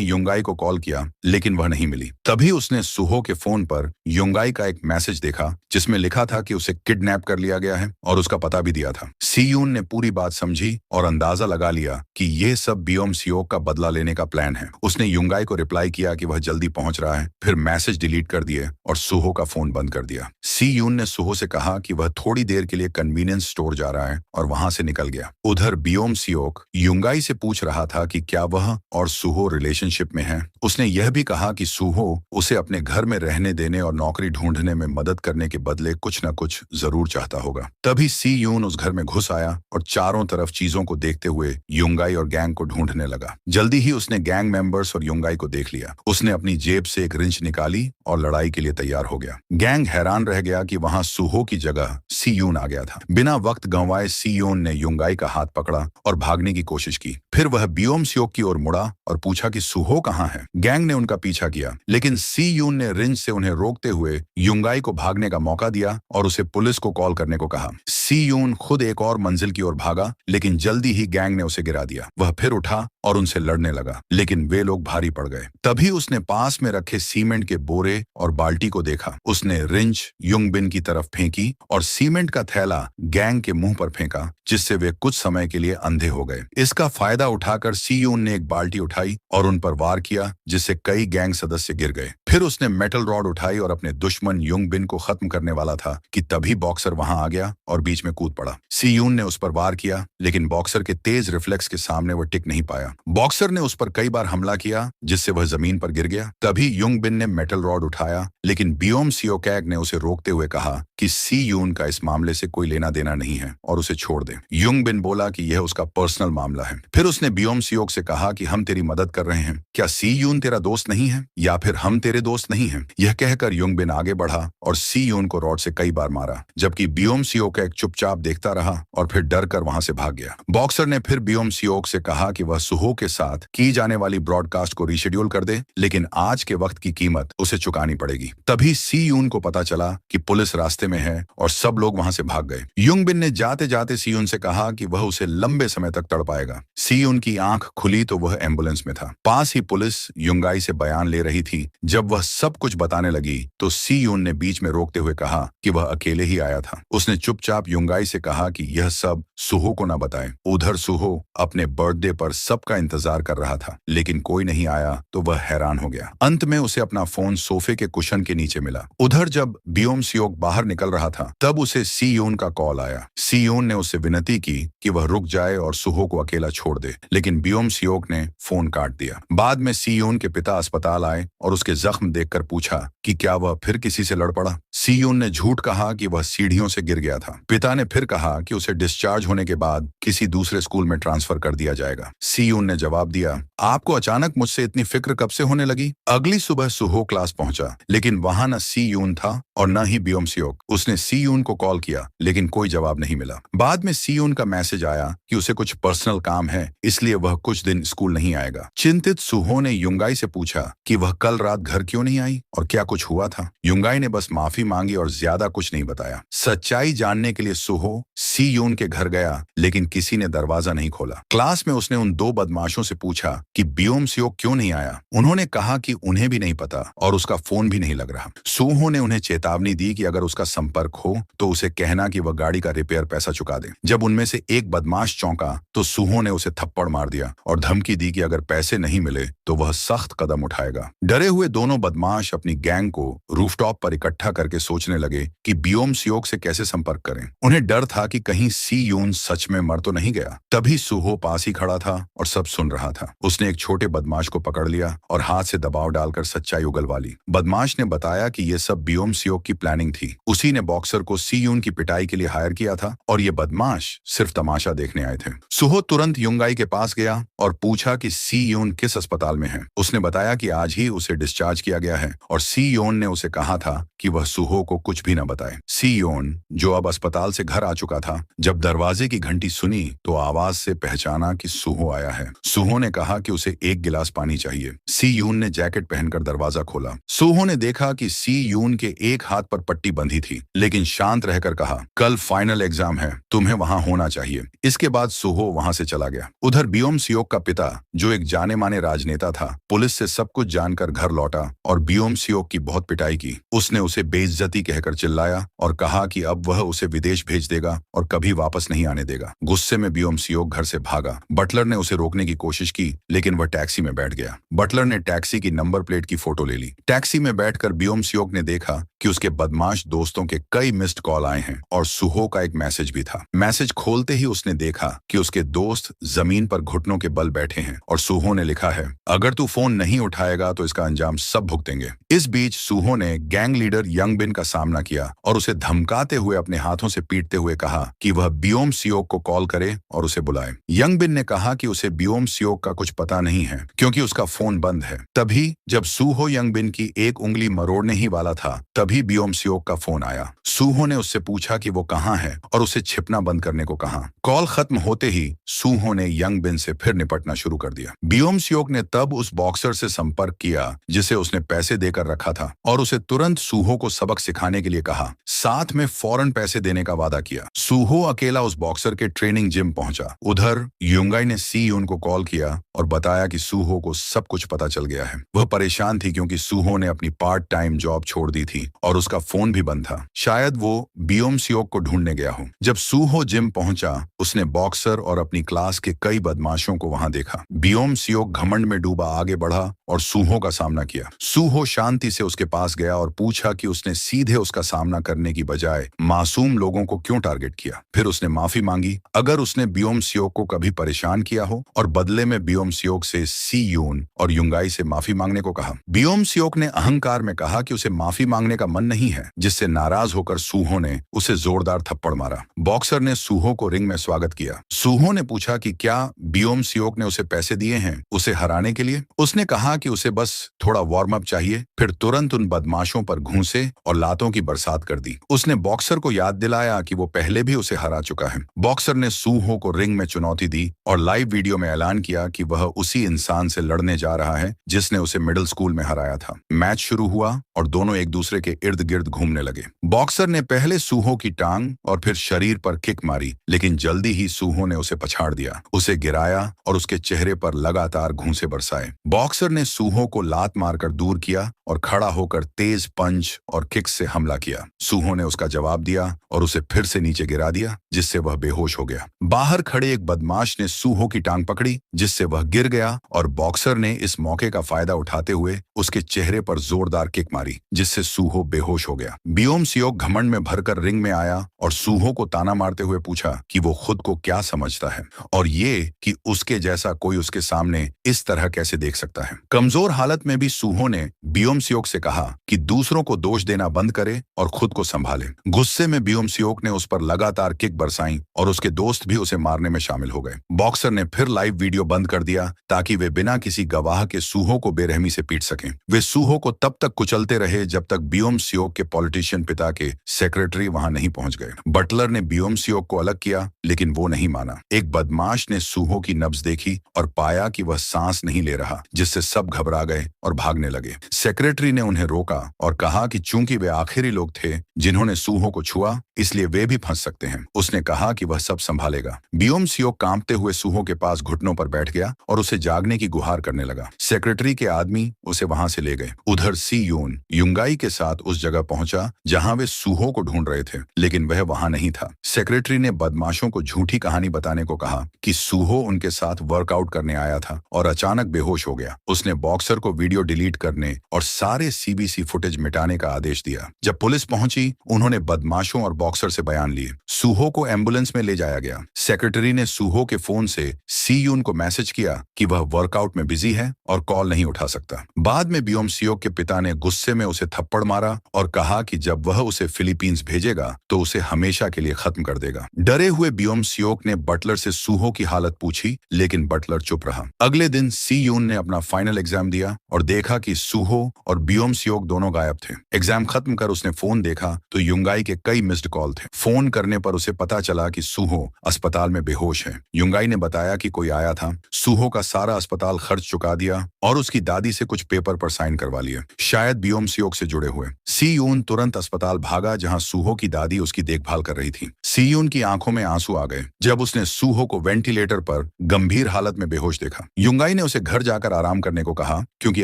युंगाई को कॉल किया, लेकिन वह नहीं मिली। तभी उसने सुहो के फोन पर युंगाई का एक मैसेज देखा जिसमें लिखा था कि उसे किडनैप कर लिया गया है और उसका पता भी दिया था। सी यून ने पूरी बात समझी और अंदाजा लगा लिया कि यह सब बियोम सियोक का बदला लेने का प्लान है। उसने युंगाई को रिप्लाई किया कि वह जल्दी पहुंच रहा है, फिर मैसेज डिलीट कर दिए और सुहो का फोन बंद कर दिया। सी यून ने सुहो से कहा कि वह थोड़ी देर के लिए कन्वीनियंस स्टोर जा रहा है और वहां से निकल गया। उधर बियोम सियोक युंगाई से पूछ रहा था कि क्या वह और सुहो रिलेशनशिप में है। उसने यह भी कहा कि सुहो उसे अपने घर में रहने देने और नौकरी ढूंढने में मदद करने के बदले कुछ न कुछ जरूर चाहता होगा। तभी सी यून उस घर में घुस आया और चारों तरफ चीजों को देखते हुए युंगाई और गैंग को ढूंढने लगा। जल्दी ही उसने गैंग मेंबर्स और युंगाई को देख लिया। उसने अपनी जेब से एक रिंच निकाली और लड़ाई के लिए तैयार हो गया। गैंग हैरान रह गया कि वहां सुहो की जगह सी यून आ गया था। बिना वक्त गंवाए सी यून ने युंगाई का हाथ पकड़ा और भागने की कोशिश की। फिर वह बियोम सियोक की ओर मुड़ा और पूछा कि सुहो कहाँ है। गैंग ने उनका पीछा किया, लेकिन सी यून ने रिंच से उन्हें रोकते हुए युंगाई को भागने का मौका दिया और उसे पुलिस को कॉल करने को कहा। सी यून खुद एक और मंजिल की ओर भागा, लेकिन जल्दी ही गैंग ने उसे गिरा दिया। वह फिर उठा और उनसे लड़ने लगा, लेकिन वे लोग भारी पड़ गए। तभी उसने पास में रखे सीमेंट के बोरे और बाल्टी को देखा। उसने रिंच युंग बिन की तरफ फेंकी और सीमेंट का थैला गैंग के मुंह पर फेंका, जिससे वे कुछ समय के लिए अंधे हो गए। इसका फायदा उठाकर सी यून ने एक बाल्टी उठाई और उन पर वार किया, जिससे कई गैंग सदस्य गिर गए। फिर उसने मेटल रॉड उठाई और अपने दुश्मन युंग बिन को खत्म करने वाला था कि तभी बॉक्सर वहां आ गया और बीच में कूद पड़ा। सी यून ने उस पर वार किया, लेकिन बॉक्सर के तेज रिफ्लेक्स के सामने वह टिक नहीं पाया। बॉक्सर ने उस पर कई बार हमला किया, जिससे वह जमीन पर गिर गया। तभी युंग बिन ने मेटल रॉड उठाया, लेकिन बियोम सियोक ने उसे रोकते हुए कहा कि सी यून का इस मामले से कोई लेना देना नहीं है और उसे छोड़ दे। युंग बिन बोला कि यह उसका पर्सनल मामला है। फिर उसने बियोम सियोक से कहा कि हम तेरी मदद कर रहे हैं, क्या सी यून तेरा दोस्त नहीं है या फिर हम तेरे दोस्त नहीं हैं। यह कहकर युंगबिन आगे बढ़ा और सी यून को रॉड से कई बार मारा, जबकि बियोम सियोक एक चुपचाप देखता रहा और फिर डर कर वहां से भाग गया। बॉक्सर ने फिर बियोम सियोक से कहा कि वह सुहो के साथ की जाने वाली ब्रॉडकास्ट को रीशेड्यूल कर दे, लेकिन आज के वक्त की कीमत उसे चुकानी पड़ेगी। तभी सी यून को पता चला कि पुलिस रास्ते में है और सब लोग वहां से भाग गए। युंगबिन ने जाते जाते सी यून से कहा कि वह उसे लंबे समय तक तड़पाएगा। सी यून की आंख खुली तो वह एम्बुलेंस में था। पास ही पुलिस युंगाई से बयान ले रही थी। जब वह सब कुछ बताने लगी तो सी यून ने बीच में रोकते हुए कहा कि वह अकेले ही आया था। उसने चुपचाप युंगाई से कहा कि यह सब सुहो को न बताए। उधर सुहो अपने बर्थडे पर सबका इंतजार कर रहा था, लेकिन कोई नहीं आया तो वह हैरान हो गया। अंत में उसे अपना फोन सोफे के कुशन के नीचे मिला। उधर जब बियोम सियोक बाहर निकल रहा था तब उसे सी यून का कॉल आया। सी यून ने उससे विनती की कि वह रुक जाए और सुहो को अकेला छोड़ दे, लेकिन बियोम सियोक ने फोन काट दिया। बाद में सी यून के पिता अस्पताल आए और उसके जख्म देखकर पूछा कि क्या वह फिर किसी से लड़ पड़ा। सी यून ने झूठ कहा कि वह सीढ़ियों से गिर गया था। पिता ने फिर कहा कि उसे डिस्चार्ज होने के बाद किसी दूसरे स्कूल में ट्रांसफर कर दिया जाएगा। सी यून ने जवाब दिया, आपको अचानक मुझसे इतनी फिक्र कब से होने लगी? अगली सुबह सुहो क्लास पहुंचा, लेकिन वहां न सी यून था और न ही बियोम सियोक। उसने सी यून को कॉल किया, लेकिन कोई जवाब नहीं मिला। बाद में सी यून का मैसेज आया कि उसे कुछ पर्सनल काम है, इसलिए वह कुछ दिन स्कूल नहीं आएगा। चिंतित सुहो ने युंगाई से पूछा कि वह कल रात घर क्यों नहीं आई और क्या कुछ हुआ था। युंगाई ने बस माफी मांगी और ज्यादा कुछ नहीं बताया। सच्चाई जानने के लिए सुहो सी यून के घर गया, लेकिन किसी ने दरवाजा नहीं खोला। क्लास में उसने उन दो बदमाशों से पूछा कि बियोम सियोक क्यों नहीं आया। उन्होंने कहा कि उन्हें भी नहीं पता और उसका फोन भी नहीं लग रहा। सुहो ने उन्हें चेतावनी दी कि अगर उसका संपर्क हो तो उसे कहना कि वह गाड़ी का रिपेयर पैसा चुका दे। जब उनमें से एक बदमाश चौंका तो सुहो ने उसे थप्पड़ मार दिया और धमकी दी कि अगर पैसे नहीं मिले तो वह सख्त कदम उठाएगा। डरे हुए दोनों बदमाश अपनी गैंग को रूफटॉप पर इकट्ठा करके सोचने लगे कि बियोम सियोक से कैसे संपर्क करें। उन्हें डर था कि कहीं सी यून सच में मर तो नहीं गया। तभी सुहो पास ही खड़ा था और सब सुन रहा था। उसने एक छोटे बदमाश को पकड़ लिया और हाथ से दबाव डालकर सच्चाई उगलवा ली। बदमाश ने बताया कि यह सब बियोम सियोक की प्लानिंग थी। उसी ने बॉक्सर को सी यून की पिटाई के लिए हायर किया था और ये बदमाश सिर्फ तमाशा देखने आए थे। सुहो तुरंत युंगाई के पास गया और पूछा कि सी यून किस अस्पताल में है। उसने बताया कि आज ही उसे डिस्चार्ज किया गया है और सी यून ने उसे कहा था कि वह सुहो को कुछ भी न बताए। सी यून, जो अब अस्पताल से घर आ चुका था, जब दरवाजे की घंटी सुनी तो आवाज से पहचाना कि सुहो आया है। सुहो ने कहा कि उसे एक गिलास पानी चाहिए। सी यून ने जैकेट पहनकर दरवाजा खोला। सुहो ने देखा कि सी यून के एक हाथ पर पट्टी बंधी थी, लेकिन शांत रहकर कहा, कल फाइनल एग्जाम है, तुम्हें वहां होना चाहिए। इसके बाद सुहो वहां से चला गया। उधर बियोम सियोक का पिता, जो एक जाने माने राजनेता था, पुलिस से सब कुछ जानकर घर लौटा और बियोम सियोक की बहुत पिटाई की। उसने उसे बेइज्जती कहकर चिल्लाया और कहा कि अब वह उसे विदेश भेज देगा और कभी वापस नहीं आने देगा। गुस्से में बियोम सियोक घर से भागा। बटलर ने उसे रोकने की कोशिश की, लेकिन वह टैक्सी में बैठ गया। बटलर ने टैक्सी की नंबर प्लेट की फोटो ले ली। टैक्सी में बैठकर बियोम सियोक ने देखा कि उसके बदमाश दोस्तों के कई मिस्ड कॉल आए हैं और सुहो का एक मैसेज भी था। मैसेज खोलते ही उसने देखा कि उसके दोस्त जमीन पर घुटनों के बल बैठे हैं और सुहो ने लिखा है, अगर तू फोन नहीं उठाएगा तो इसका अंजाम सब भुगतेंगे। इस बीच सुहो ने गैंग लीडर यंगबिन का सामना किया और उसे धमकाते हुए अपने हाथों से पीटते हुए कहा कि वह बियोम सियोक को कॉल करे और उसे बुलाए। यंगबिन ने कहा कि उसे बियोम सियोक का कुछ पता नहीं है क्योंकि उसका फोन बंद है। तभी जब सुहो यंगबिन की एक उंगली मरोड़ने ही वाला था, तभी बियोम सियोक का फोन आया। सुहो ने उससे पूछा कि वो कहाँ है और उसे छिपना बंद करने को कहा। कॉल खत्म होते ही सुहो ने यंगबिन से फिर निपटना शुरू कर दिया। बियोम सियोक ने तब उस बॉक्सर से संपर्क किया जिसे उसने पैसे देकर रखा था और उसे तुरंत सुहो को सबक सिखाने के लिए कहा। साथ में फौरन पैसे देने का वादा किया। सुहो अकेला उस बॉक्सर के ट्रेनिंग जिम पहुंचा। उधर युंगाई ने सी यून को कॉल किया और बताया कि सुहो को सब कुछ पता चल गया है। वह परेशान थी क्योंकि सुहो ने अपनी पार्ट टाइम जॉब छोड़ दी थी और उसका फोन भी बंद था। शायद वो बियोम सियोक को ढूंढने गया हो। जब सुहो जिम पहुंचा, उसने बॉक्सर और अपनी क्लास के कई बदमाशों को वहां देखा। बियोम सियोक घमंड में डूबा आगे बढ़ा और सुहो का सामना किया। सुहो शांति से उसके पास गया और पूछा कि उसने सीधे उसका सामना करने की बजाय मासूम लोगों को क्यों टारगेट किया। फिर उसने माफी मांगी अगर उसने बियोम सियोक को कभी परेशान किया हो और बदले में बियोम सियोक से सी यून और युंगाई से माफी मांगने को कहा। बियोम सियोक ने अहंकार में कहा कि उसे माफी मांगने का मन नहीं है, जिससे नाराज होकर सुहो ने उसे जोरदार थप्पड़ मारा। बॉक्सर ने सुहो को रिंग में स्वागत किया। सुहो ने पूछा कि क्या बियोम सियोक ने उसे पैसे दिए हैं उसे हराने के लिए। उसने कहा कहा कि उसे बस थोड़ा वार्म अप चाहिए, फिर तुरंत उन बदमाशों पर घूंसे और लातों की बरसात कर दी। उसने बॉक्सर को याद दिलाया कि वो पहले भी उसे हरा चुका है। बॉक्सर ने सू हो को रिंग में चुनौती दी और लाइव वीडियो में ऐलान किया कि वह उसी इंसान से लड़ने जा रहा है जिसने उसे मिडिल स्कूल में हराया था। मैच शुरू हुआ और दोनों एक दूसरे के इर्द गिर्द घूमने लगे। बॉक्सर ने पहले सूहो की टांग और फिर शरीर पर किक मारी, लेकिन जल्दी ही सूहो ने उसे पछाड़ दिया, उसे गिराया और उसके चेहरे पर लगातार घूंसे बरसाए। बॉक्सर ने सूहो को लात मारकर दूर किया और खड़ा होकर तेज पंच और किक से हमला किया। सूहो ने उसका जवाब दिया और उसे फिर से नीचे गिरा दिया, जिससे वह बेहोश हो गया। बाहर खड़े एक बदमाश ने सूहो की टांग पकड़ी, जिससे वह गिर गया और बॉक्सर ने इस मौके का फायदा उठाते हुए उसके चेहरे पर जोरदार किक मारी, जिससे सूहो बेहोश हो गया। बियोम सियोक घमंड में भरकर रिंग में आया और सूहो को ताना मारते हुए पूछा कि वो खुद को क्या समझता है और ये कि उसके जैसा कोई उसके सामने इस तरह कैसे देख सकता है। कमजोर हालत में भी सूहो ने बियोम सियोक से कहा कि दूसरों को दोष देना बंद करे और खुद को संभाले। गुस्से में बियोम सियोक ने उस पर लगातार किक बरसाई और उसके दोस्त भी उसे मारने में शामिल हो गए। बॉक्सर ने फिर लाइव वीडियो बंद कर दिया ताकि वे बिना किसी गवाह के सूहो को बेरहमी से पीट सकें। वे सूहो को तब तक कुचलते रहे जब तक बियोम सियोक के पॉलिटिशियन पिता के सेक्रेटरी वहां नहीं पहुंच गए। बटलर ने बियोम सियोक को अलग किया, लेकिन वो नहीं माना। एक बदमाश ने सूहो की नब्ज देखी और पाया कि वह सांस नहीं ले रहा, जिससे सब घबरा गए और भागने लगे। सेक्रेटरी ने उन्हें रोका और कहा कि चूंकि वे आखिरी लोग थे जिन्होंने सूहो को छुआ, इसलिए वे भी फंस सकते हैं। उसने कहा कि वह सब संभालेगा। बियोम सियोक कांपते हुए सूहो के पास घुटनों पर बैठ गया और उसे जागने की गुहार करने लगा। सेक्रेटरी के आदमी उसे वहां से ले गए। उधर सी यून युंगाई के साथ उस जगह पहुंचा जहां वे सूहो को ढूंढ रहे थे, लेकिन वह वहां नहीं था। सेक्रेटरी ने बदमाशों को झूठी कहानी बताने को कहा कि सूहो उनके साथ वर्कआउट करने आया था और अचानक बेहोश हो गया। उसने बॉक्सर को वीडियो डिलीट करने और सारे सीबीसी फुटेज मिटाने का आदेश दिया। जब पुलिस पहुंची, उन्होंने बदमाशों और बॉक्सर से बयान लिए। सूहो को एम्बुलेंस में ले जाया गया। सेक्रेटरी ने सूहो के फोन से सी यून को मैसेज किया कि वह वर्कआउट में बिजी है और कॉल नहीं उठा सकता। बाद में बियोम सियोक के पिता ने गुस्से में उसे थप्पड़ मारा और कहा कि जब वह उसे फिलीपींस भेजेगा तो उसे हमेशा के लिए खत्म कर देगा। डरे हुए बियोम सियोक ने बटलर से सूहो की हालत पूछी, लेकिन बटलर चुप रहा। अगले दिन सी यून ने अपना फाइनल एग्जाम दिया और देखा कि सूहो और बियोम सियोक दोनों गायब थे। एग्जाम खत्म कर उसने फोन देखा तो युंगाई के कई मिस्ड कॉल थे। फोन करने पर उसे पता चला कि सूहो अस्पताल में बेहोश है। युंगाई ने बताया कि कोई आया था, सूहो का सारा अस्पताल खर्च चुका दिया और उसकी दादी से कुछ पेपर पर साइन करवा लिए, शायद बियोम सियोक से जुड़े हुए। सी यून तुरंत अस्पताल भागा जहां सूहो की दादी उसकी देखभाल कर रही थी। सी यून की आंखों में आंसू आ गए जब उसने सूहो को वेंटिलेटर पर गंभीर हालत में बेहोश देखा। युंगाई ने उसे घर जाकर आराम करने को कहा क्योंकि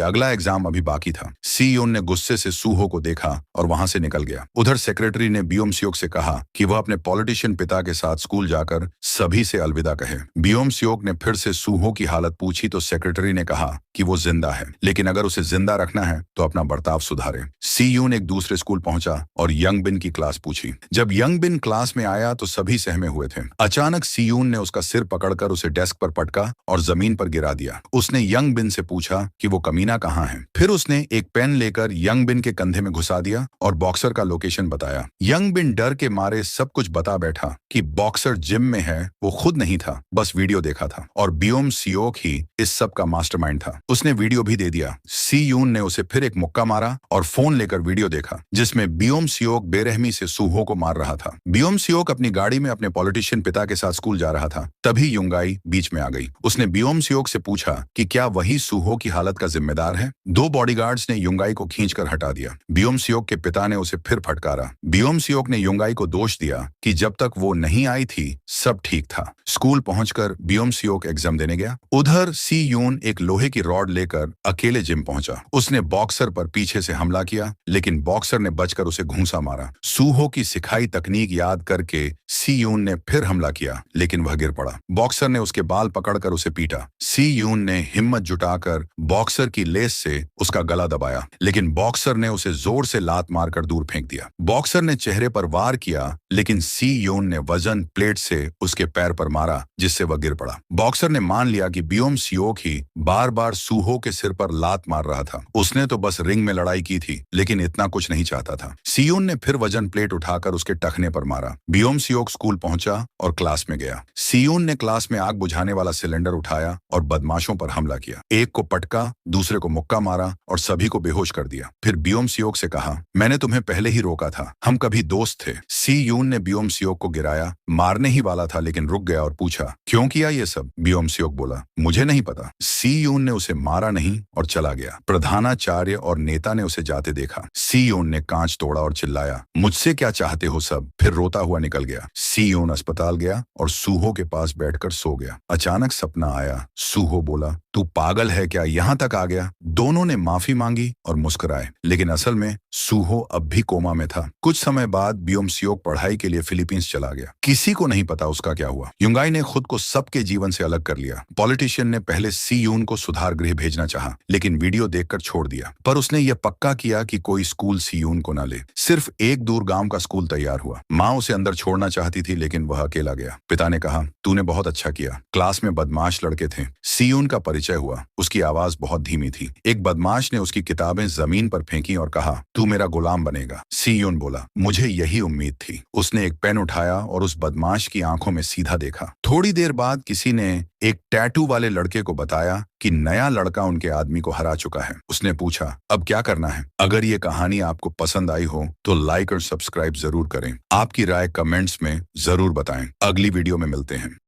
अगला एग्जाम अभी बाकी था। सी यून ने गुस्से से सूहो को देखा और वहां से निकल गया। उधर सेक्रेटरी ने बियोम सियोक से कहा कि वह अपने पॉलिटिशियन पिता के साथ स्कूल जाकर सभी से अलविदा कहे। बियोम सियोक ने फिर से सूहो की हालत पूछी तो सेक्रेटरी ने कहा कि वो जिंदा है, लेकिन अगर उसे जिंदा रखना है तो अपना बर्ताव सुधारे। सी यून एक दूसरे स्कूल पहुंचा और यंग बिन की क्लास पूछी। जब यंग बिन क्लास में आया तो सभी सहमे हुए थे। अचानक सी यून ने उसका सिर पकड़कर उसे डेस्क पर पटका और जमीन पर गिरा दिया। उसने यंग बिन से पूछा कि वो कमीना कहाँ है। फिर उसने एक पेन लेकर यंग बिन के कंधे में घुसा दिया और बॉक्सर का लोकेशन बताया। यंग बिन डर के मारे सब कुछ बता बैठा कि बॉक्सर जिम में है, वो खुद नहीं था, बस वीडियो देखा था और बियोम सियोक ही इस सब का मास्टरमाइंड था। उसने वीडियो भी दे दिया। सी यून ने उसे फिर एक मुक्का मारा और फोन लेकर वीडियो देखा जिसमें बियोम सियोक बेरहमी से सूहो को मार रहा था। बियोम सियोक अपनी गाड़ी में अपने पॉलिटिशियन पिता के साथ स्कूल जा रहा था, तभी युंगाई बीच में आ गई। उसने बियोम सियोक से पूछा कि क्या वही सूहो की हालत का जिम्मेदार है। दो बॉडीगार्ड्स ने युंगाई को खींचकर हटा दिया। बियोम सियोक के पिता ने उसे फिर फटकारा। बियोम सियोक ने युंगाई को दोष दिया कि जब तक वो नहीं आई थी सब ठीक था। स्कूल पहुंचकर बियोम सियोक एग्जाम देने गया। उधर सी यून एक लोहे की रॉड लेकर अकेले जिम पहुंचा। उसने बॉक्सर पर पीछे से हमला किया, लेकिन बॉक्सर ने बचकर उसे घूंसा मारा। सूहो की सिखाई तकनीक याद करके सी यून ने फिर हमला किया, लेकिन वह गिर पड़ा। बॉक्सर ने उसके बाल पकड़कर उसे पीटा। सी यून ने हिम्मत जुटाकर बॉक्सर की लेस से उसका गला दबाया, लेकिन बॉक्सर ने उसे जोर से लात मारकर दूर फेंक दिया। बॉक्सर ने चेहरे पर वार किया, लेकिन सी यून ने वजन प्लेट से उसके पैर पर मारा, जिससे वह गिर पड़ा। बॉक्सर ने मान लिया कि बियोम सियोक ही बार बार सूहो के सिर पर लात मार रहा था। उसने तो बस रिंग में लड़ाई की थी, लेकिन इतना कुछ नहीं चाहता था। सी यून ने फिर वजन प्लेट उठाकर उसके टखने पर मारा। बियोम सियोक स्कूल पहुंचा और क्लास में गया। सी यून ने क्लास में आग बुझाने वाला सिलेंडर उठाया और बदमाशों पर हमला किया। एक को पटका झटका, दूसरे को मुक्का मारा और सभी को बेहोश कर दिया। फिर बियोम सियोक से कहा, मैंने तुम्हें पहले ही रोका था, हम कभी दोस्त थे। सी यून ने बियोम सियोक को गिराया, मारने ही वाला था लेकिन रुक गया और पूछा, क्यों किया ये सब? बियोम सियोक बोला, मुझे नहीं पता। सी यून ने उसे मारा नहीं और चला गया। प्रधानाचार्य और नेता ने उसे जाते देखा। सी यून ने कांच तोड़ा और चिल्लाया, मुझसे क्या चाहते हो सब? फिर रोता हुआ निकल गया। सी यून अस्पताल गया और सूहो के पास बैठकर सो गया। अचानक सपना आया। सूहो बोला, तू पागल है क्या, यहाँ तक आ गया? दोनों ने माफी मांगी और मुस्कुराए, लेकिन असल में सूहो अब भी कोमा में था। कुछ समय बाद बियोम सियोक पढ़ाई के लिए फिलीपींस चला गया। किसी को नहीं पता उसका क्या हुआ। युंगाई ने खुद को सबके जीवन से अलग कर लिया। पॉलिटिशियन ने पहले सी यून को सुधार गृह भेजना चाहा, लेकिन वीडियो देखकर छोड़ दिया। पर उसने यह पक्का किया कि कोई स्कूल सी यून को न ले। सिर्फ एक दूर गांव का स्कूल तैयार हुआ। माँ उसे अंदर छोड़ना चाहती थी, लेकिन वह अकेला गया। पिता ने कहा, तूने बहुत अच्छा किया। क्लास में बदमाश लड़के थे। सी यून का परिचय हुआ। उसकी आवाज बहुत धीमी थी। एक बदमाश ने उसकी किताबें जमीन पर फेंकी और कहा, तू मेरा गुलाम बनेगा। सी यून बोला, मुझे यही उम्मीद थी। उसने एक पेन उठाया और उस बदमाश की आंखों में सीधा देखा। थोड़ी देर बाद किसी ने एक टैटू वाले लड़के को बताया कि नया लड़का उनके आदमी को हरा चुका है। उसने पूछा, अब क्या करना है? अगर ये कहानी आपको पसंद आई हो तो लाइक और सब्सक्राइब जरूर करें। आपकी राय कमेंट्स में जरूर बताएं। अगली वीडियो में मिलते हैं।